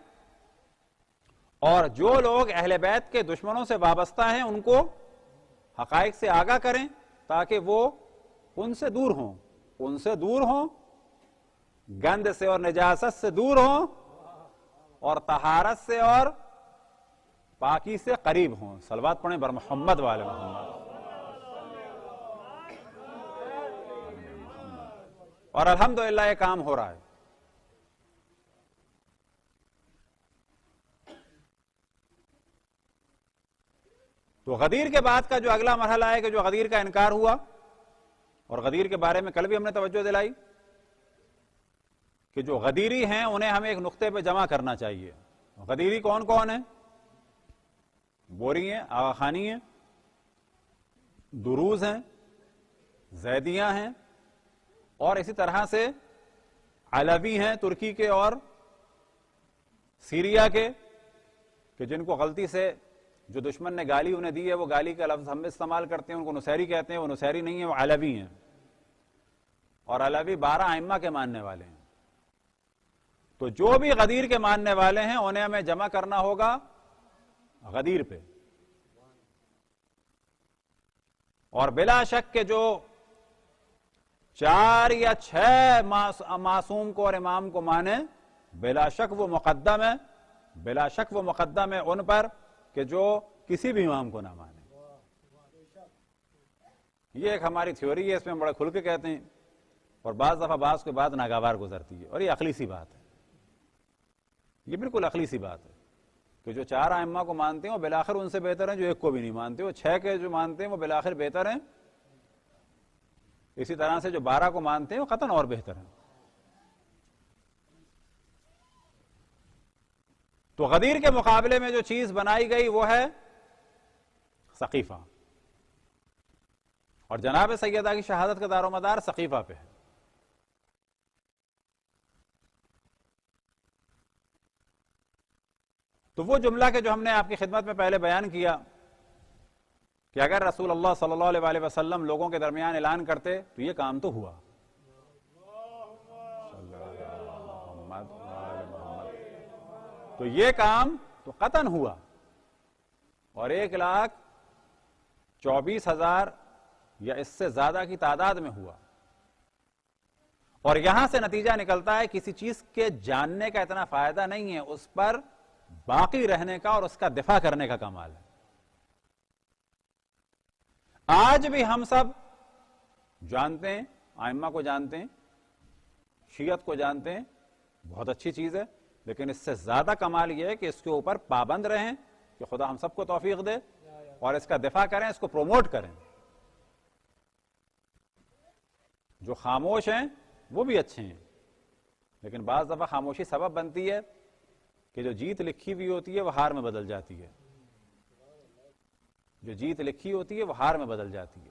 اور جو لوگ اہل بیت کے دشمنوں سے وابستہ ہیں ان کو حقائق سے آگاہ کریں تاکہ وہ ان سے دور ہوں, ان سے دور ہوں, گند سے اور نجاست سے دور ہوں اور طہارت سے اور پاکی سے قریب ہوں. صلوات پڑھیں بر محمد والے محمد. اور الحمدللہ یہ کام ہو رہا ہے. تو غدیر کے بعد کا جو اگلا مرحلہ ہے کہ جو غدیر کا انکار ہوا, اور غدیر کے بارے میں کل بھی ہم نے توجہ دلائی کہ جو غدیری ہیں انہیں ہمیں ایک نقطے پہ جمع کرنا چاہیے. غدیری کون کون ہیں؟ بوری ہیں, آغا خانی ہیں, دروز ہیں, زیدیاں ہیں, اور اسی طرح سے علوی ہیں ترکی کے اور سیریا کے, کہ جن کو غلطی سے جو دشمن نے گالی انہیں دی ہے, وہ گالی کا لفظ ہم استعمال کرتے ہیں, ان کو نصیری کہتے ہیں, وہ نصیری نہیں ہیں, وہ علوی ہیں. اور علوی 12 ائمہ کے ماننے والے ہیں. تو جو بھی غدیر کے ماننے والے ہیں انہیں ہمیں جمع کرنا ہوگا غدیر پہ. اور بلا شک کہ جو 4 یا 6 معصوم کو اور امام کو مانے بلا شک وہ مقدم ہے، بلا شک وہ مقدم ہے ان پر کہ جو کسی بھی امام کو نہ مانے. یہ ایک ہماری تھیوری ہے، اس میں بڑے کھل کے کہتے ہیں، اور بعض دفعہ بعض کے بعد ناگوار گزرتی ہے، اور یہ عقلی سی بات ہے، یہ بالکل عقلی سی بات ہے کہ جو 4 ائمہ کو مانتے ہیں وہ بالآخر ان سے بہتر ہیں جو ایک کو بھی نہیں مانتے، وہ 6 کے جو مانتے ہیں وہ بالآخر بہتر ہیں، اسی طرح سے جو 12 کو مانتے ہیں وہ قطعاً اور بہتر ہیں. تو غدیر کے مقابلے میں جو چیز بنائی گئی وہ ہے سقیفہ، اور جناب سیدہ کی شہادت کا دار و مدار سقیفہ پہ ہے. تو وہ جملہ کہ جو ہم نے آپ کی خدمت میں پہلے بیان کیا کہ اگر رسول اللہ صلی اللہ علیہ وسلم لوگوں کے درمیان اعلان کرتے تو یہ کام تو ہوا، تو یہ کام تو قطعاً ہوا، اور 1,24,000 یا اس سے زیادہ کی تعداد میں ہوا. اور یہاں سے نتیجہ نکلتا ہے کسی چیز کے جاننے کا اتنا فائدہ نہیں ہے، اس پر باقی رہنے کا اور اس کا دفاع کرنے کا کمال ہے. آج بھی ہم سب جانتے ہیں، ائمہ کو جانتے ہیں، شیعت کو جانتے ہیں، بہت اچھی چیز ہے، لیکن اس سے زیادہ کمال یہ ہے کہ اس کے اوپر پابند رہیں کہ خدا ہم سب کو توفیق دے، اور اس کا دفاع کریں، اس کو پروموٹ کریں. جو خاموش ہیں وہ بھی اچھے ہیں، لیکن بعض دفعہ خاموشی سبب بنتی ہے کہ جو جیت لکھی ہوئی ہوتی ہے وہ ہار میں بدل جاتی ہے، جو جیت لکھی ہوتی ہے وہ ہار میں بدل جاتی ہے.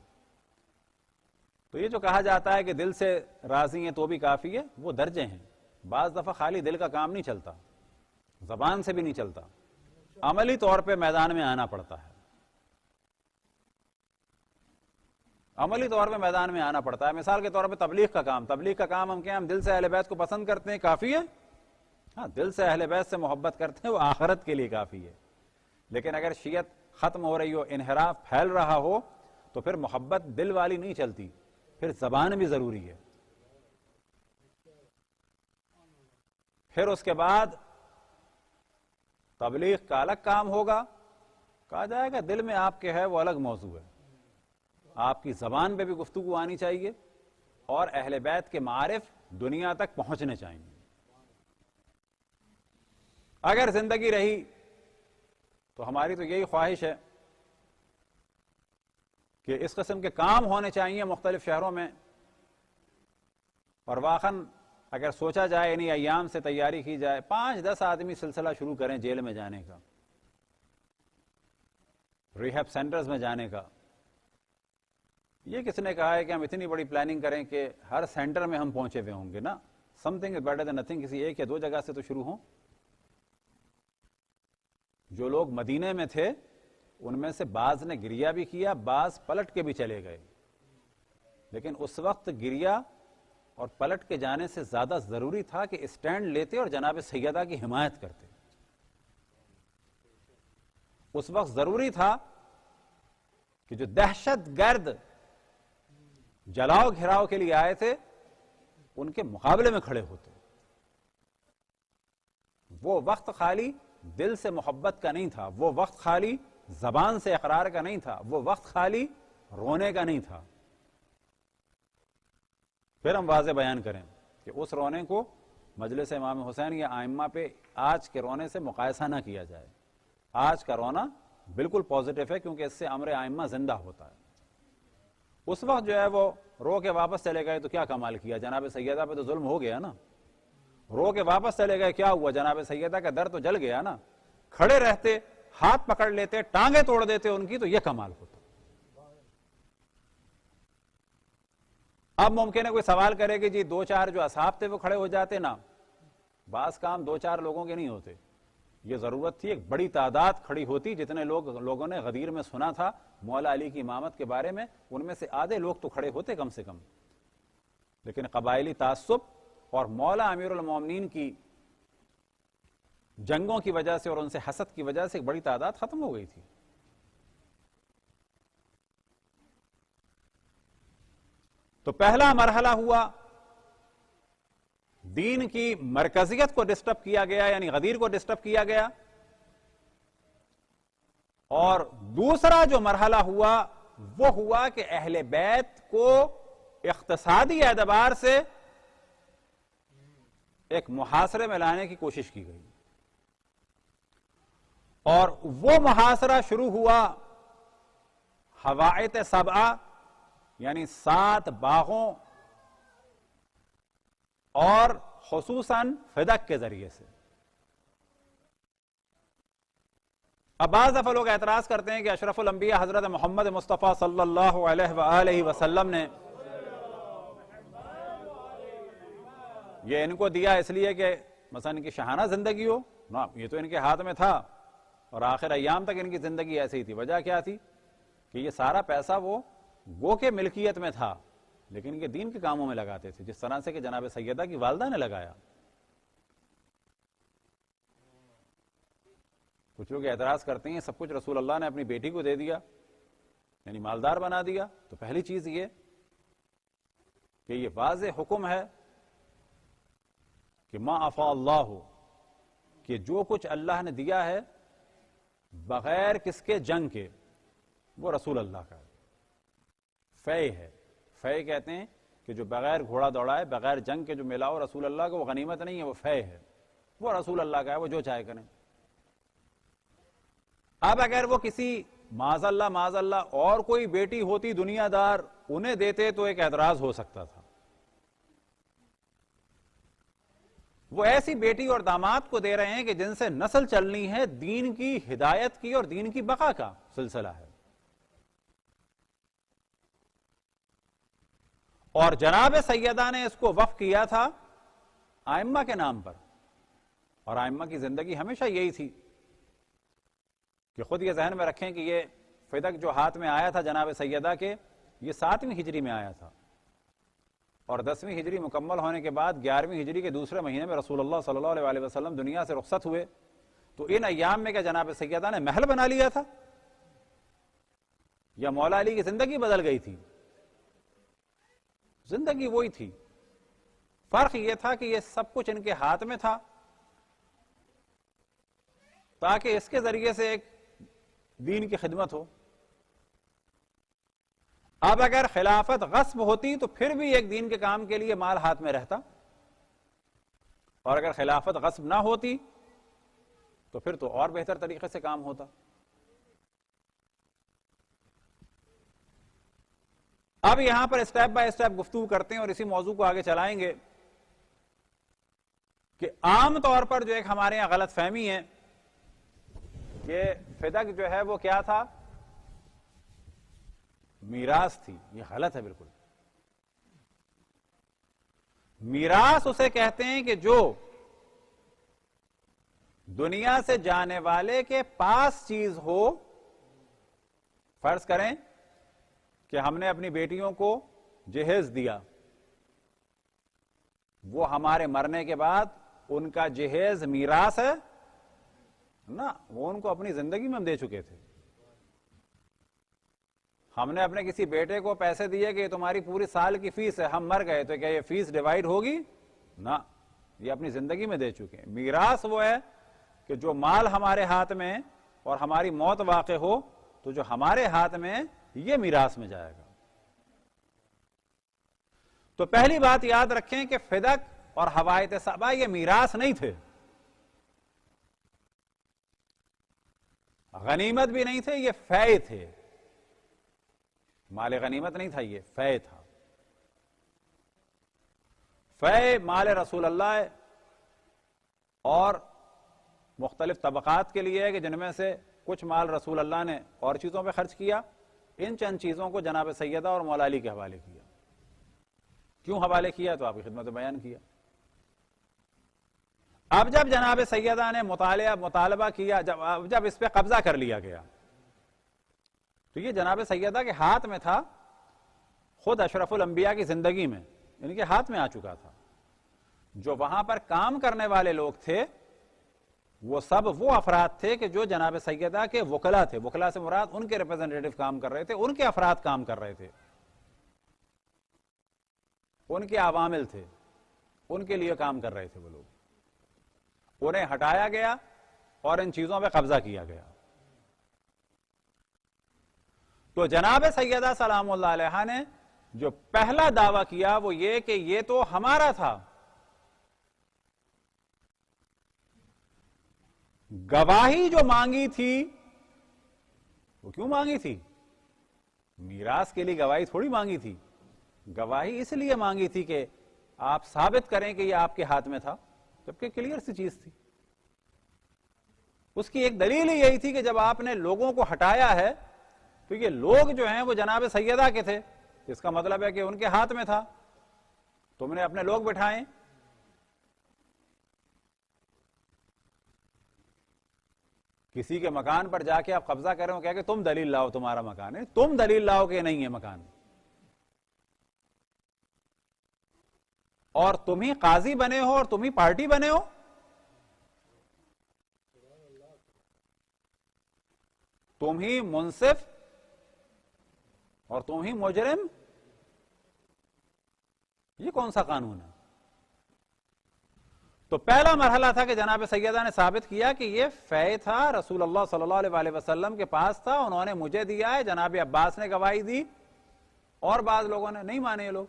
تو یہ جو کہا جاتا ہے کہ دل سے راضی ہیں تو بھی کافی ہے، وہ درجے ہیں. بعض دفعہ خالی دل کا کام نہیں چلتا، زبان سے بھی نہیں چلتا، عملی طور پہ میدان میں آنا پڑتا ہے، عملی طور پہ میدان میں آنا پڑتا ہے. مثال کے طور پہ تبلیغ کا کام ہم کیا، ہم دل سے اہل بیت کو پسند کرتے ہیں، کافی ہے. ہاں، دل سے اہل بیت سے محبت کرتے ہیں، وہ آخرت کے لیے کافی ہے. لیکن اگر شیعت ختم ہو رہی ہو، انحراف پھیل رہا ہو، تو پھر محبت دل والی نہیں چلتی، پھر زبان بھی ضروری ہے. پھر اس کے بعد تبلیغ کا الگ کام ہوگا، کہا جائے گا دل میں آپ کے ہے وہ الگ موضوع ہے، آپ کی زبان پہ بھی گفتگو آنی چاہیے، اور اہل بیت کے معارف دنیا تک پہنچنے چاہیے. اگر زندگی رہی تو ہماری تو یہی خواہش ہے کہ اس قسم کے کام ہونے چاہیے مختلف شہروں میں. اور واقعاً اگر سوچا جائے انہی ایام سے تیاری کی جائے، 5-10 آدمی سلسلہ شروع کریں جیل میں جانے کا، ریہیب سینٹرز میں جانے کا. یہ کس نے کہا ہے کہ ہم اتنی بڑی پلاننگ کریں کہ ہر سینٹر میں ہم پہنچے ہوئے ہوں گے؟ نا، some thing is better than nothing. کسی 1 یا 2 جگہ سے تو شروع ہوں. جو لوگ مدینے میں تھے ان میں سے بعض نے گریا بھی کیا، بعض پلٹ کے بھی چلے گئے، لیکن اس وقت گریا اور پلٹ کے جانے سے زیادہ ضروری تھا کہ اسٹینڈ لیتے اور جناب سیدہ کی حمایت کرتے. اس وقت ضروری تھا کہ جو دہشت گرد جلاؤ گھراؤ کے لیے آئے تھے ان کے مقابلے میں کھڑے ہوتے. وہ وقت خالی دل سے محبت کا نہیں تھا، وہ وقت خالی زبان سے اقرار کا نہیں تھا، وہ وقت خالی رونے کا نہیں تھا. پھر ہم واضح بیان کریں کہ اس رونے کو مجلس امام حسین یا ائمہ پہ آج کے رونے سے مقایسہ نہ کیا جائے. آج کا رونا بالکل پازیٹو ہے، کیونکہ اس سے امر ائمہ زندہ ہوتا ہے. اس وقت جو ہے وہ رو کے واپس چلے گئے تو کیا کمال کیا، جناب سیدہ پہ تو ظلم ہو گیا نا. رو کے واپس چلے گئے، کیا ہوا، جناب سیدہ کا در تو جل گیا نا. کھڑے رہتے، ہاتھ پکڑ لیتے، ٹانگیں توڑ دیتے ان کی، تو یہ کمال ہوتا. اب ممکن ہے کوئی سوال کرے کہ جی 2-4 جو اصحاب تھے وہ کھڑے ہو جاتے نا. بعض کام 2-4 لوگوں کے نہیں ہوتے. یہ ضرورت تھی ایک بڑی تعداد کھڑی ہوتی. جتنے لوگوں نے غدیر میں سنا تھا مولا علی کی امامت کے بارے میں، ان میں سے آدھے لوگ تو کھڑے ہوتے کم سے کم. لیکن قبائلی تعصب اور مولا امیر المومنین کی جنگوں کی وجہ سے اور ان سے حسد کی وجہ سے ایک بڑی تعداد ختم ہو گئی تھی. تو پہلا مرحلہ ہوا دین کی مرکزیت کو ڈسٹرب کیا گیا، یعنی غدیر کو ڈسٹرب کیا گیا. اور دوسرا جو مرحلہ ہوا وہ ہوا کہ اہل بیت کو اقتصادی اعتبار سے ایک محاصرے میں لانے کی کوشش کی گئی. اور وہ محاصرہ شروع ہوا حوائط سبعہ، یعنی 7 باغوں اور خصوصاً فدق کے ذریعے سے. اب بعض دفعہ لوگ اعتراض کرتے ہیں کہ اشرف الانبیاء حضرت محمد مصطفیٰ صلی اللہ علیہ وآلہ وسلم نے یہ ان کو دیا اس لیے کہ مثلا ان کی شاہانہ زندگی ہو. نا، یہ تو ان کے ہاتھ میں تھا اور آخر ایام تک ان کی زندگی ایسی ہی تھی. وجہ کیا تھی کہ یہ سارا پیسہ وہ گو کے ملکیت میں تھا لیکن ان کے دین کے کاموں میں لگاتے تھے، جس طرح سے کہ جناب سیدہ کی والدہ نے لگایا. کچھ لوگ اعتراض کرتے ہیں سب کچھ رسول اللہ نے اپنی بیٹی کو دے دیا، یعنی مالدار بنا دیا. تو پہلی چیز یہ کہ یہ واضح حکم ہے کہ ما افاء اللہ ہو، کہ جو کچھ اللہ نے دیا ہے بغیر کس کے؟ جنگ کے، وہ رسول اللہ کا ہے. فے ہے. فے کہتے ہیں کہ جو بغیر گھوڑا دوڑائے، بغیر جنگ کے جو ملا ہو رسول اللہ کو، وہ غنیمت نہیں ہے، وہ فے ہے، وہ رسول اللہ کا ہے، وہ جو چاہے کریں. اب اگر وہ کسی معاذ اللہ اور کوئی بیٹی ہوتی دنیا دار انہیں دیتے تو ایک اعتراض ہو سکتا تھا. وہ ایسی بیٹی اور داماد کو دے رہے ہیں کہ جن سے نسل چلنی ہے، دین کی ہدایت کی اور دین کی بقا کا سلسلہ ہے. اور جناب سیدہ نے اس کو وقف کیا تھا آئمہ کے نام پر. اور آئمہ کی زندگی ہمیشہ یہی تھی کہ خود یہ ذہن میں رکھیں کہ یہ فدق جو ہاتھ میں آیا تھا جناب سیدہ کے، یہ 7ویں ہجری میں آیا تھا اور 10ویں ہجری مکمل ہونے کے بعد 11ویں ہجری کے دوسرے مہینے میں رسول اللہ صلی اللہ علیہ وسلم دنیا سے رخصت ہوئے. تو ان ایام میں کیا جناب سیدہ نے محل بنا لیا تھا یا مولا علی کی زندگی بدل گئی تھی؟ زندگی وہی تھی. فرق یہ تھا کہ یہ سب کچھ ان کے ہاتھ میں تھا تاکہ اس کے ذریعے سے ایک دین کی خدمت ہو. اب اگر خلافت غصب ہوتی تو پھر بھی ایک دین کے کام کے لیے مال ہاتھ میں رہتا، اور اگر خلافت غصب نہ ہوتی تو پھر تو اور بہتر طریقے سے کام ہوتا. اب یہاں پر اسٹیپ بائی اسٹیپ گفتگو کرتے ہیں اور اسی موضوع کو آگے چلائیں گے کہ عام طور پر جو ایک ہمارے یہاں غلط فہمی ہے کہ فدق جو ہے وہ کیا تھا؟ میراث تھی. یہ غلط ہے بالکل. میراث اسے کہتے ہیں کہ جو دنیا سے جانے والے کے پاس چیز ہو. فرض کریں کہ ہم نے اپنی بیٹیوں کو جہیز دیا، وہ ہمارے مرنے کے بعد ان کا جہیز میراث ہے نا، وہ ان کو اپنی زندگی میں ہم دے چکے تھے. ہم نے اپنے کسی بیٹے کو پیسے دیے کہ تمہاری پوری سال کی فیس ہے، ہم مر گئے تو کیا یہ فیس ڈیوائیڈ ہوگی؟ نہ، یہ اپنی زندگی میں دے چکے ہیں. میراث وہ ہے کہ جو مال ہمارے ہاتھ میں اور ہماری موت واقع ہو تو جو ہمارے ہاتھ میں یہ میراث میں جائے گا. تو پہلی بات یاد رکھیں کہ فدق اور حوائط سبع یہ میراث نہیں تھے، غنیمت بھی نہیں تھے، یہ فے تھے. مال غنیمت نہیں تھا، یہ فے تھا. فے مال رسول اللہ اور مختلف طبقات کے لیے ہے کہ جن میں سے کچھ مال رسول اللہ نے اور چیزوں پہ خرچ کیا. ان چند چیزوں کو جناب سیدہ اور مولا علی کے حوالے کیا. کیوں حوالے کیا تو آپ کی خدمت میں بیان کیا. اب جب جناب سیدہ نے مطالبہ کیا، جب اس پہ قبضہ کر لیا گیا تو یہ جناب سیدہ کے ہاتھ میں تھا، خود اشرف الانبیاء کی زندگی میں ان کے ہاتھ میں آ چکا تھا. جو وہاں پر کام کرنے والے لوگ تھے وہ سب وہ افراد تھے کہ جو جناب سیدہ کے وکلا تھے. وکلا سے مراد ان کے ریپرزنٹیٹو کام کر رہے تھے، ان کے افراد کام کر رہے تھے، ان کے عوامل تھے. ان کے لیے کام کر رہے تھے وہ لوگ. انہیں ہٹایا گیا اور ان چیزوں پہ قبضہ کیا گیا. تو جناب سیدہ سلام اللہ علیہا نے جو پہلا دعویٰ کیا وہ یہ کہ یہ تو ہمارا تھا. گواہی جو مانگی تھی وہ کیوں مانگی تھی؟ میراث کے لیے گواہی تھوڑی مانگی تھی. گواہی اس لیے مانگی تھی کہ آپ ثابت کریں کہ یہ آپ کے ہاتھ میں تھا، جبکہ کلیئر سی چیز تھی. اس کی ایک دلیل ہی یہی تھی کہ جب آپ نے لوگوں کو ہٹایا ہے تو یہ لوگ جو ہیں وہ جناب سیدہ کے تھے، اس کا مطلب ہے کہ ان کے ہاتھ میں تھا. تم نے اپنے لوگ بٹھائیں. کسی کے مکان پر جا کے آپ قبضہ کریں کہہ کہ تم دلیل لاؤ تمہارا مکان ہے، تم دلیل لاؤ کہ نہیں ہے مکان، اور تم ہی قاضی بنے ہو اور تم ہی پارٹی بنے ہو. تم ہی منصف اور تم ہی مجرم، یہ کون سا قانون ہے؟ تو پہلا مرحلہ تھا کہ جناب سیدہ نے ثابت کیا کہ یہ فے تھا، رسول اللہ صلی اللہ علیہ وسلم کے پاس تھا، انہوں نے مجھے دیا ہے. جناب عباس نے گواہی دی اور بعض لوگوں نے نہیں مانے. یہ لوگ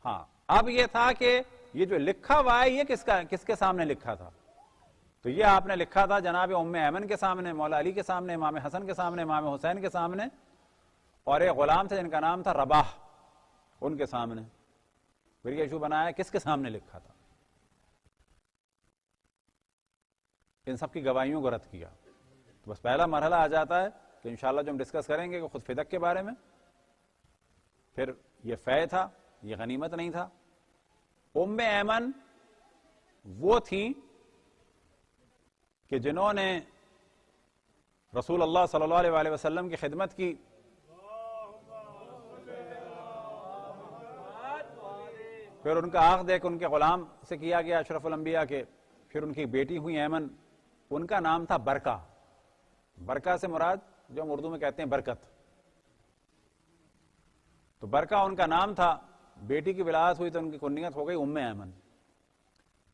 ہاں اب یہ تھا کہ یہ جو لکھا ہوا ہے یہ کس کے سامنے لکھا تھا؟ تو یہ آپ نے لکھا تھا جناب ام ایمن کے سامنے، مولا علی کے سامنے، امام حسن کے سامنے، امام حسین کے سامنے، اور ایک غلام تھے جن کا نام تھا رباح، ان کے سامنے. پھر یہ ایشو بنایا کس کے سامنے لکھا تھا. ان سب کی گواہیوں کو رد کیا. تو بس پہلا مرحلہ آ جاتا ہے کہ انشاءاللہ جو ہم ڈسکس کریں گے کہ خود فدق کے بارے میں. پھر یہ فے تھا، یہ غنیمت نہیں تھا. ام ایمن وہ تھیں کہ جنہوں نے رسول اللہ صلی اللہ علیہ وسلم کی خدمت کی. پھر ان کا عقد ایک ان کے غلام سے کیا گیا اشرف الانبیاء کے. پھر ان کی بیٹی ہوئی ایمن، ان کا نام تھا برکہ. برکہ سے مراد جو ہم اردو میں کہتے ہیں برکت، تو برکہ ان کا نام تھا. بیٹی کی ولادت ہوئی تو ان کی کنیت ہو گئی ام ایمن.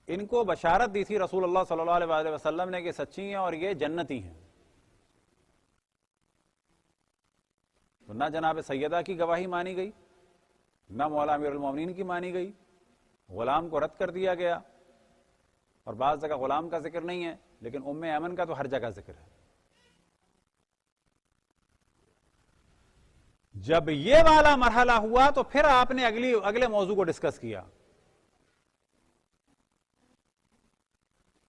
ان کو بشارت دی تھی رسول اللہ صلی اللہ علیہ وسلم نے کہ سچی ہیں اور یہ جنتی ہیں. تو نہ جناب سیدہ کی گواہی مانی گئی، نہ مولا امیر المومنین کی مانی گئی. غلام کو رد کر دیا گیا، اور بعض جگہ غلام کا ذکر نہیں ہے لیکن ام ایمن کا تو ہر جگہ ذکر ہے. جب یہ والا مرحلہ ہوا تو پھر آپ نے اگلے موضوع کو ڈسکس کیا.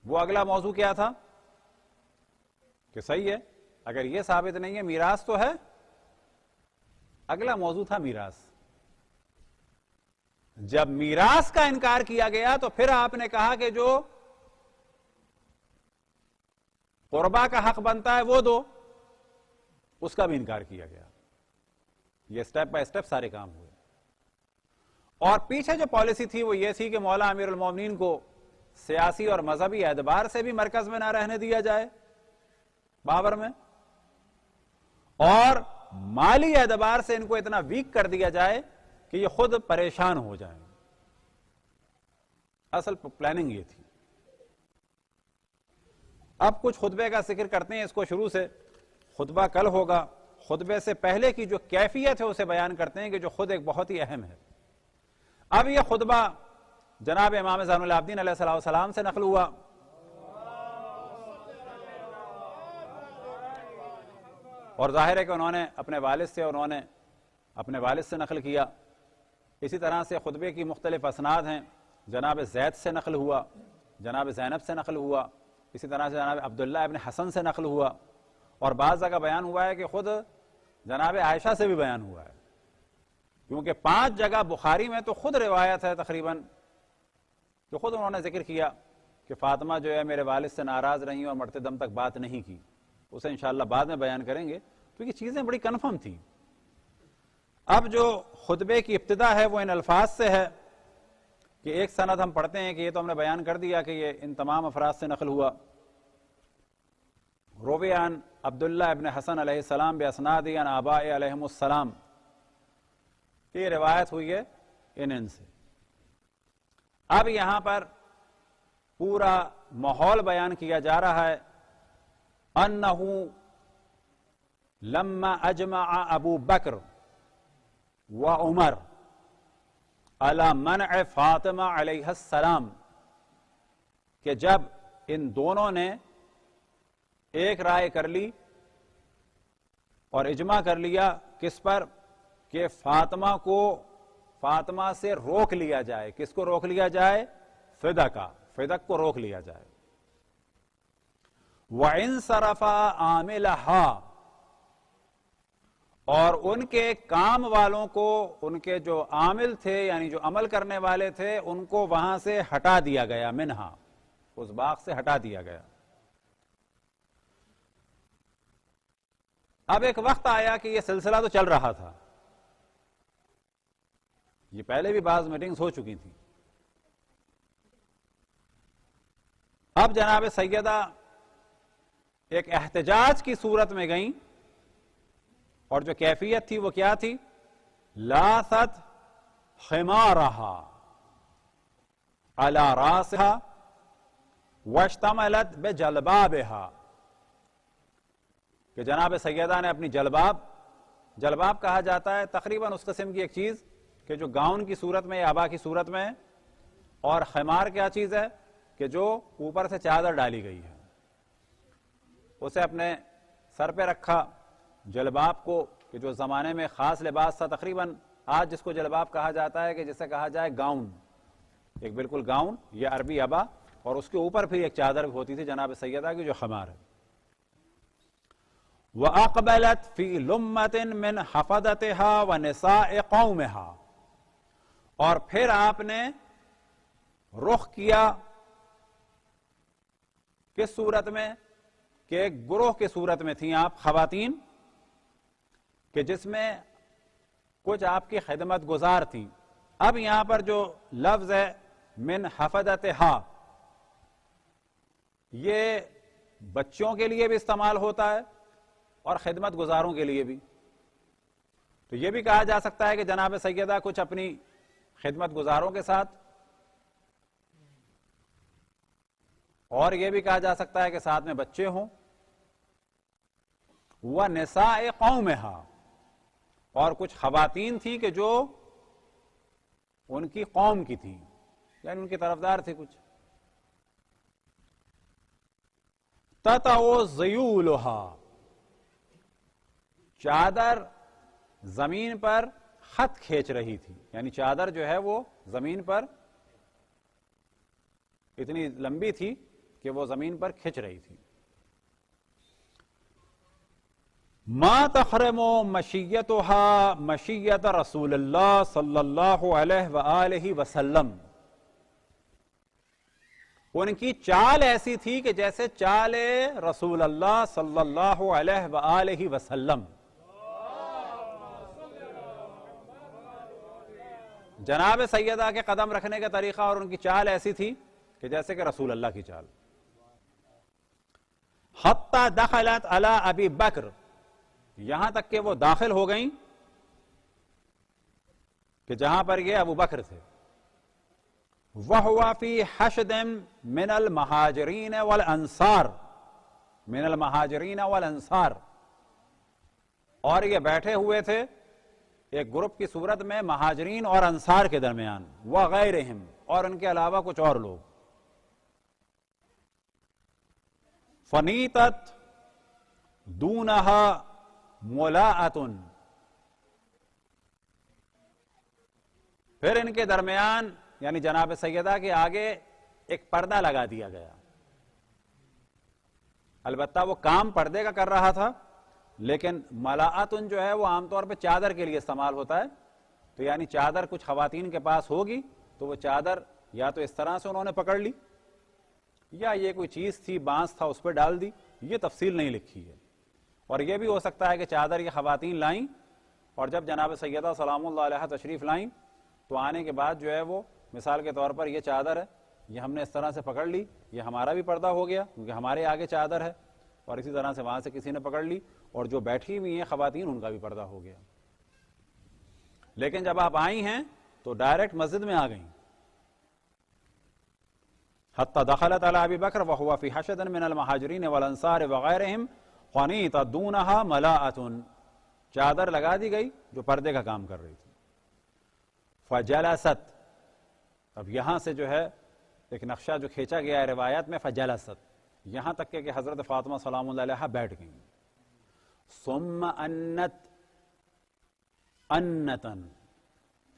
وہ اگلا موضوع کیا تھا کہ صحیح ہے اگر یہ ثابت نہیں ہے میراث تو ہے. اگلا موضوع تھا میراث. جب میراث کا انکار کیا گیا تو پھر آپ نے کہا کہ جو قربا کا حق بنتا ہے وہ دو، اس کا بھی انکار کیا گیا. یہ سٹیپ بائی سٹیپ سارے کام ہوئے. اور پیچھے جو پالیسی تھی وہ یہ تھی کہ مولا امیر المومنین کو سیاسی اور مذہبی اعتبار سے بھی مرکز میں نہ رہنے دیا جائے بابر میں، اور مالی اعتبار سے ان کو اتنا ویک کر دیا جائے کہ یہ خود پریشان ہو جائیں. اصل پلاننگ یہ تھی. اب کچھ خطبے کا ذکر کرتے ہیں، اس کو شروع سے. خطبہ کل ہوگا. خطبے سے پہلے کی جو کیفیت ہے اسے بیان کرتے ہیں کہ جو خود ایک بہت ہی اہم ہے. اب یہ خطبہ جناب امام زین العابدین علیہ السلام سے نقل ہوا. اور ظاہر ہے کہ انہوں نے اپنے والد سے نقل کیا. اسی طرح سے خطبے کی مختلف اسناد ہیں. جناب زید سے نقل ہوا، جناب زینب سے نقل ہوا، اسی طرح سے جناب عبداللہ ابن حسن سے نقل ہوا، اور بعض جگہ بیان ہوا ہے کہ خود جناب عائشہ سے بھی بیان ہوا ہے. کیونکہ 5 جگہ بخاری میں تو خود روایت ہے تقریباً کہ خود انہوں نے ذکر کیا کہ فاطمہ جو ہے میرے والد سے ناراض رہی اور مرتے دم تک بات نہیں کی. اسے انشاءاللہ بعد میں بیان کریں گے کیونکہ چیزیں بڑی کنفرم تھیں. اب جو خطبے کی ابتدا ہے وہ ان الفاظ سے ہے کہ ایک سند ہم پڑھتے ہیں کہ یہ تو ہم نے بیان کر دیا کہ یہ ان تمام افراد سے نقل ہوا. روی عن عبداللہ ابن حسن علیہ السلام باسناد عن آباء علیہم السلام. یہ روایت ہوئی ہے ان سے. اب یہاں پر پورا ماحول بیان کیا جا رہا ہے. انہ لما اجمع ابو بکر و عمر علی منع فاطمہ علیہ السلام، کہ جب ان دونوں نے ایک رائے کر لی اور اجماع کر لیا کس پر، کہ فاطمہ سے روک لیا جائے. کس کو روک لیا جائے؟ فدق کو روک لیا جائے. وَإِنْصَرَفَ عَامِلَهَا، اور ان کے کام والوں کو، ان کے جو عامل تھے یعنی جو عمل کرنے والے تھے، ان کو وہاں سے ہٹا دیا گیا، منہا، اس باغ سے ہٹا دیا گیا. اب ایک وقت آیا کہ یہ سلسلہ تو چل رہا تھا، یہ پہلے بھی بعض میٹنگز ہو چکی تھی. اب جناب سیدہ ایک احتجاج کی صورت میں گئیں، اور جو کیفیت تھی وہ کیا تھی؟ لاست خمارہا علی راسہا واشتملت بجلبابہا، کہ جناب سیدہ نے اپنی جلباب کہا جاتا ہے تقریباً اس قسم کی ایک چیز کہ جو گاؤن کی صورت میں یا عبا کی صورت میں، اور خمار کیا چیز ہے کہ جو اوپر سے چادر ڈالی گئی ہے، اسے اپنے سر پہ رکھا. جلباب کو، کہ جو زمانے میں خاص لباس تھا، تقریباً آج جس کو جلباب کہا جاتا ہے کہ جسے کہا جائے گاؤن، ایک بالکل گاؤن یا عربی عبا، اور اس کے اوپر پھر ایک چادر ہوتی تھی جناب سیدہ کی جو خمار ہے. وَأَقْبَلَتْ فِي لُمَّةٍ مِّنْ حَفَدَتِهَا وَنِسَاءِ قَوْمِهَا، اور پھر آپ نے رخ کیا کس صورت میں؟ کہ ایک گروہ کی صورت میں تھیں آپ خواتین، کہ جس میں کچھ آپ کی خدمت گزار تھیں. اب یہاں پر جو لفظ ہے من حفدتها، یہ بچوں کے لیے بھی استعمال ہوتا ہے اور خدمت گزاروں کے لیے بھی. تو یہ بھی کہا جا سکتا ہے کہ جناب سیدہ کچھ اپنی خدمت گزاروں کے ساتھ، اور یہ بھی کہا جا سکتا ہے کہ ساتھ میں بچے ہوں. وَنِسَاءِ قَوْمِهَا، اور کچھ خواتین تھیں کہ جو ان کی قوم کی تھیں، یعنی ان کی طرفدار تھی کچھ. تَتَعُ ذَيُولُهَا، چادر زمین پر خط کھینچ رہی تھی، یعنی چادر جو ہے وہ زمین پر اتنی لمبی تھی کہ وہ زمین پر کھینچ رہی تھی. ما تحرم مشیتها مشیت رسول اللہ صلی اللہ علیہ وآلہ وسلم، ان کی چال ایسی تھی کہ جیسے چال رسول اللہ صلی اللہ علیہ وآلہ وسلم. جناب سیدہ کے قدم رکھنے کا طریقہ اور ان کی چال ایسی تھی کہ جیسے کہ رسول اللہ کی چال. حتی دخلت علی ابی بکر، یہاں تک کہ وہ داخل ہو گئیں کہ جہاں پر یہ ابو بکر تھے. وَهُوَ فِي حَشْدٍ مِّنَ الْمَهَاجِرِينَ وَالْأَنصَارِ، من المہاجرین والانصار، اور یہ بیٹھے ہوئے تھے ایک گروپ کی صورت میں مہاجرین اور انصار کے درمیان، وغیرہم، اور ان کے علاوہ کچھ اور لوگ. فنیتت دونہا ملاءۃ، پھر ان کے درمیان یعنی جناب سیدہ کے آگے ایک پردہ لگا دیا گیا. البتہ وہ کام پردے کا کر رہا تھا، لیکن ملاءۃ جو ہے وہ عام طور پہ چادر کے لیے استعمال ہوتا ہے. تو یعنی چادر کچھ خواتین کے پاس ہوگی تو وہ چادر یا تو اس طرح سے انہوں نے پکڑ لی، یا یہ کوئی چیز تھی، بانس تھا، اس پہ ڈال دی. یہ تفصیل نہیں لکھی ہے. اور یہ بھی ہو سکتا ہے کہ چادر یہ خواتین لائیں، اور جب جناب سیدہ سلام اللہ علیہ تشریف لائیں تو آنے کے بعد جو ہے وہ مثال کے طور پر یہ چادر ہے، یہ ہم نے اس طرح سے پکڑ لی، یہ ہمارا بھی پردہ ہو گیا کیونکہ ہمارے آگے چادر ہے، اور اسی طرح سے وہاں سے کسی نے پکڑ لی اور جو بیٹھی ہوئی ہیں خواتین ان کا بھی پردہ ہو گیا. لیکن جب آپ آئی ہیں تو ڈائریکٹ مسجد میں آ گئیں، حتی دخلت علی ابی بکر وہو فی حشد من المہاجرین والانصار وغیرہم قنیط دونہا ملاءۃ، چادر لگا دی گئی جو پردے کا کام کر رہی تھی. فجلست، اب یہاں سے جو ہے ایک نقشہ جو کھینچا گیا ہے روایات میں، فجلست یہاں تک کہ حضرت فاطمہ سلام اللہ علیہا بیٹھ گئیں. ثم انت انتن،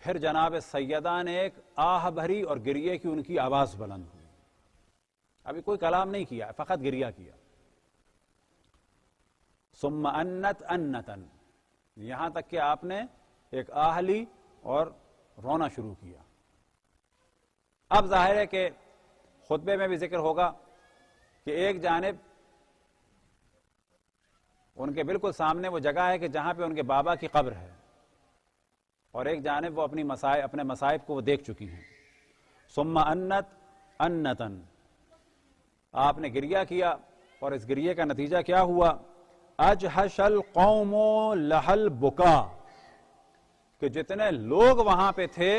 پھر جناب سیدہ نے ایک آہ بھری اور گریے کی ان کی آواز بلند ہوئی. ابھی کوئی کلام نہیں کیا، فقط گریہ کیا. ثم انت انتن، یہاں تک کہ آپ نے ایک آہ لی اور رونا شروع کیا. اب ظاہر ہے کہ خطبے میں بھی ذکر ہوگا کہ ایک جانب ان کے بالکل سامنے وہ جگہ ہے کہ جہاں پہ ان کے بابا کی قبر ہے، اور ایک جانب وہ اپنے مصائب کو وہ دیکھ چکی ہیں. ثم انت انتن، آپ نے گریہ کیا، اور اس گریے کا نتیجہ کیا ہوا؟ اجحش القوم لہل بکا، کہ جتنے لوگ وہاں پہ تھے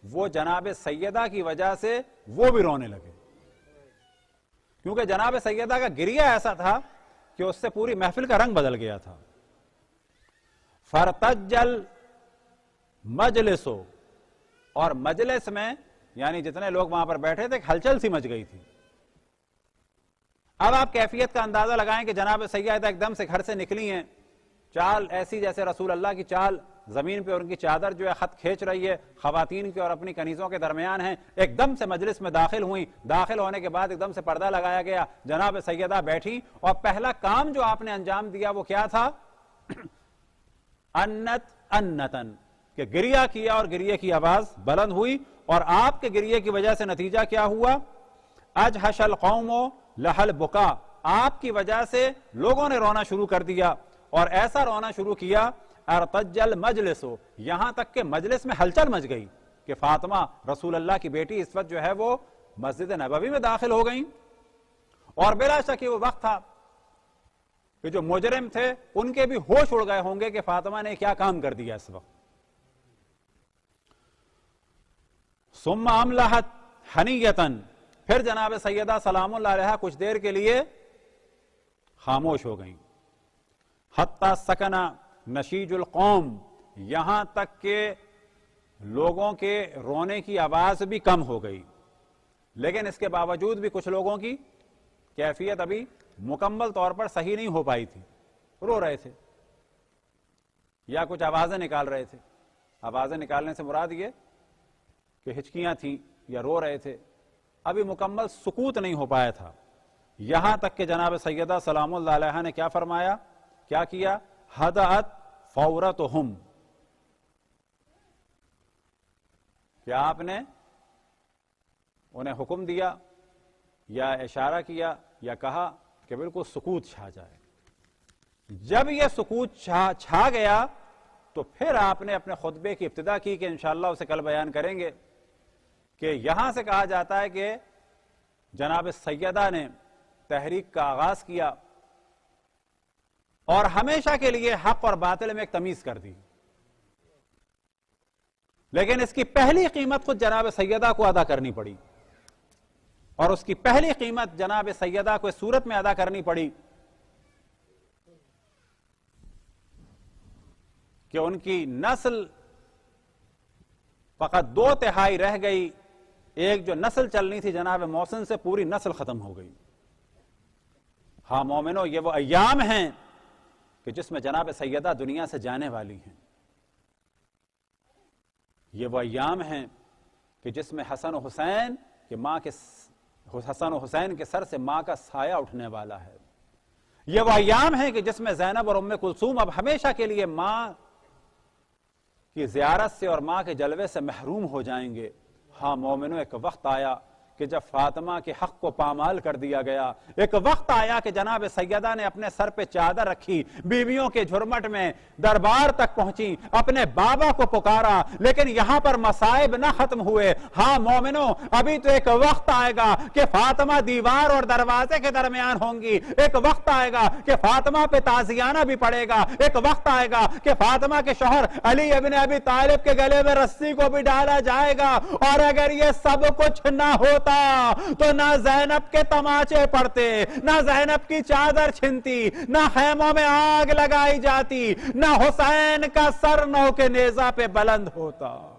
وہ جناب سیدہ کی وجہ سے وہ بھی رونے لگے، کیونکہ جناب سیدہ کا گریہ ایسا تھا کہ اس سے پوری محفل کا رنگ بدل گیا تھا. فرتجل مجلسو، اور مجلس میں یعنی جتنے لوگ وہاں پر بیٹھے تھے ہلچل سی مچ گئی تھی. اب آپ کیفیت کا اندازہ لگائیں کہ جناب سیدہ ایک دم سے گھر سے نکلی ہیں، چال ایسی جیسے رسول اللہ کی چال، زمین پہ ان کی چادر جو ہے خط کھینچ رہی ہے، خواتین کی اور اپنی کنیزوں کے درمیان ہیں. ایک دم سے مجلس میں داخل ہوئی، داخل ہونے کے بعد ایک دم سے پردہ لگایا گیا، جناب سیدہ بیٹھی، اور پہلا کام جو آپ نے انجام دیا وہ کیا تھا؟ انت انتن، کہ گریہ کیا، اور گریے کی آواز بلند ہوئی. اور آپ کے گریے کی وجہ سے نتیجہ کیا ہوا؟ اجحش القوم لہل بکا، آپ کی وجہ سے لوگوں نے رونا شروع کر دیا، اور ایسا رونا شروع کیا ارتجل مجلسو، یہاں تک کہ مجلس میں ہلچل مچ گئی کہ فاطمہ رسول اللہ کی بیٹی اس وقت جو ہے وہ مسجد نبوی میں داخل ہو گئیں. اور بلا شک وہ وقت تھا کہ جو مجرم تھے ان کے بھی ہوش اڑ گئے ہوں گے کہ فاطمہ نے کیا کام کر دیا اس وقت. ثم املحت حنیتن، پھر جناب سیدہ سلام اللہ علیہا کچھ دیر کے لیے خاموش ہو گئیں. حتی سکنا نشیج القوم، یہاں تک کہ لوگوں کے رونے کی آواز بھی کم ہو گئی. لیکن اس کے باوجود بھی کچھ لوگوں کی کیفیت ابھی مکمل طور پر صحیح نہیں ہو پائی تھی، رو رہے تھے یا کچھ آوازیں نکال رہے تھے. آوازیں نکالنے سے مراد یہ کہ ہچکیاں تھیں یا رو رہے تھے، ابھی مکمل سکوت نہیں ہو پایا تھا. یہاں تک کہ جناب سیدہ سلام اللہ علیہا نے کیا فرمایا، کیا کیا؟ ہدأت فورتہم، کہ آپ نے انہیں حکم دیا یا اشارہ کیا یا کہا کہ بالکل سکوت چھا جائے. جب یہ سکوت چھا گیا تو پھر آپ نے اپنے خطبے کی ابتدا کی کہ انشاءاللہ اسے کل بیان کریں گے، کہ یہاں سے کہا جاتا ہے کہ جناب سیدہ نے تحریک کا آغاز کیا اور ہمیشہ کے لیے حق اور باطل میں ایک تمیز کر دی. لیکن اس کی پہلی قیمت خود جناب سیدہ کو ادا کرنی پڑی، اور اس کی پہلی قیمت جناب سیدہ کو اس صورت میں ادا کرنی پڑی کہ ان کی نسل فقط 2/3 رہ گئی. ایک جو نسل چلنی تھی جناب محسن سے، پوری نسل ختم ہو گئی. ہاں مومنو، یہ وہ ایام ہیں کہ جس میں جناب سیدہ دنیا سے جانے والی ہیں. یہ وہ ایام ہیں کہ جس میں حسن و حسین کے سر سے ماں کا سایہ اٹھنے والا ہے. یہ وہ ایام ہیں کہ جس میں زینب اور ام کلثوم اب ہمیشہ کے لیے ماں کی زیارت سے اور ماں کے جلوے سے محروم ہو جائیں گے. ہاں مومنو، ایک وقت آیا کہ جب فاطمہ کے حق کو پامال کر دیا گیا. ایک وقت آیا کہ جناب سیدہ نے اپنے سر پہ چادر رکھی، بیویوں کے جھرمٹ میں دربار تک پہنچی، اپنے بابا کو پکارا. لیکن یہاں پر مصائب نہ ختم ہوئے. ہاں مومنو، ابھی تو ایک وقت آئے گا کہ فاطمہ دیوار اور دروازے کے درمیان ہوں گی. ایک وقت آئے گا کہ فاطمہ پہ تعزیانہ بھی پڑے گا. ایک وقت آئے گا کہ فاطمہ کے شوہر علی ابن ابی طالب کے گلے میں رسی کو بھی ڈالا جائے گا. اور اگر یہ سب کچھ نہ ہوتا ہوتا تو نہ زینب کے تماچے پڑتے، نہ زینب کی چادر چھنتی، نہ خیموں میں آگ لگائی جاتی، نہ حسین کا سر نو کے نیزہ پہ بلند ہوتا۔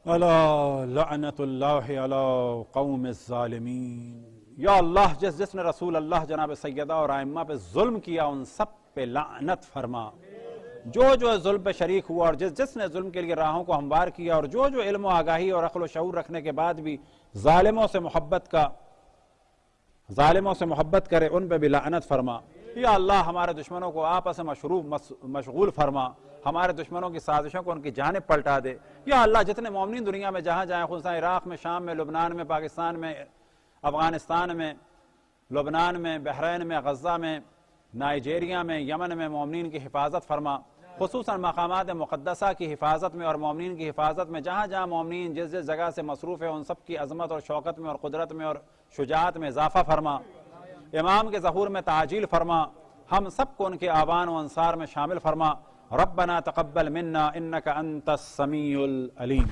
الا لعنت اللہ علی قوم الظالمین۔ یا اللہ جس نے رسول اللہ جناب سیدہ اور ائمہ پہ ظلم کیا ان سب پہ لعنت فرما۔ جو ظلم پہ شریک ہوا اور جس نے ظلم کے لیے راہوں کو ہموار کیا اور جو علم و آگاہی اور عقل و شعور رکھنے کے بعد بھی ظالموں سے محبت کرے ان پہ بھی لعنت فرما۔ یا اللہ ہمارے دشمنوں کو آپس میں مشغول فرما، ہمارے دشمنوں کی سازشوں کو ان کی جانب پلٹا دے۔ یا اللہ جتنے مومنین دنیا میں جہاں جائیں، خصوصاً عراق میں، شام میں، لبنان میں، پاکستان میں، افغانستان میں، لبنان میں، بحرین میں، غزہ میں، نائجیریا میں، یمن میں مومنین کی حفاظت فرما، خصوصاً مقامات مقدسہ کی حفاظت میں اور مومنین کی حفاظت میں، جہاں جہاں مومنین جس جگہ سے مصروف ہیں ان سب کی عظمت اور شوکت میں اور قدرت میں اور شجاعت میں اضافہ فرما۔ امام کے ظہور میں تعجیل فرما، ہم سب کو ان کے آبان و انصار میں شامل فرما۔ ربنا تقبل منا انک انت السمیع العلیم۔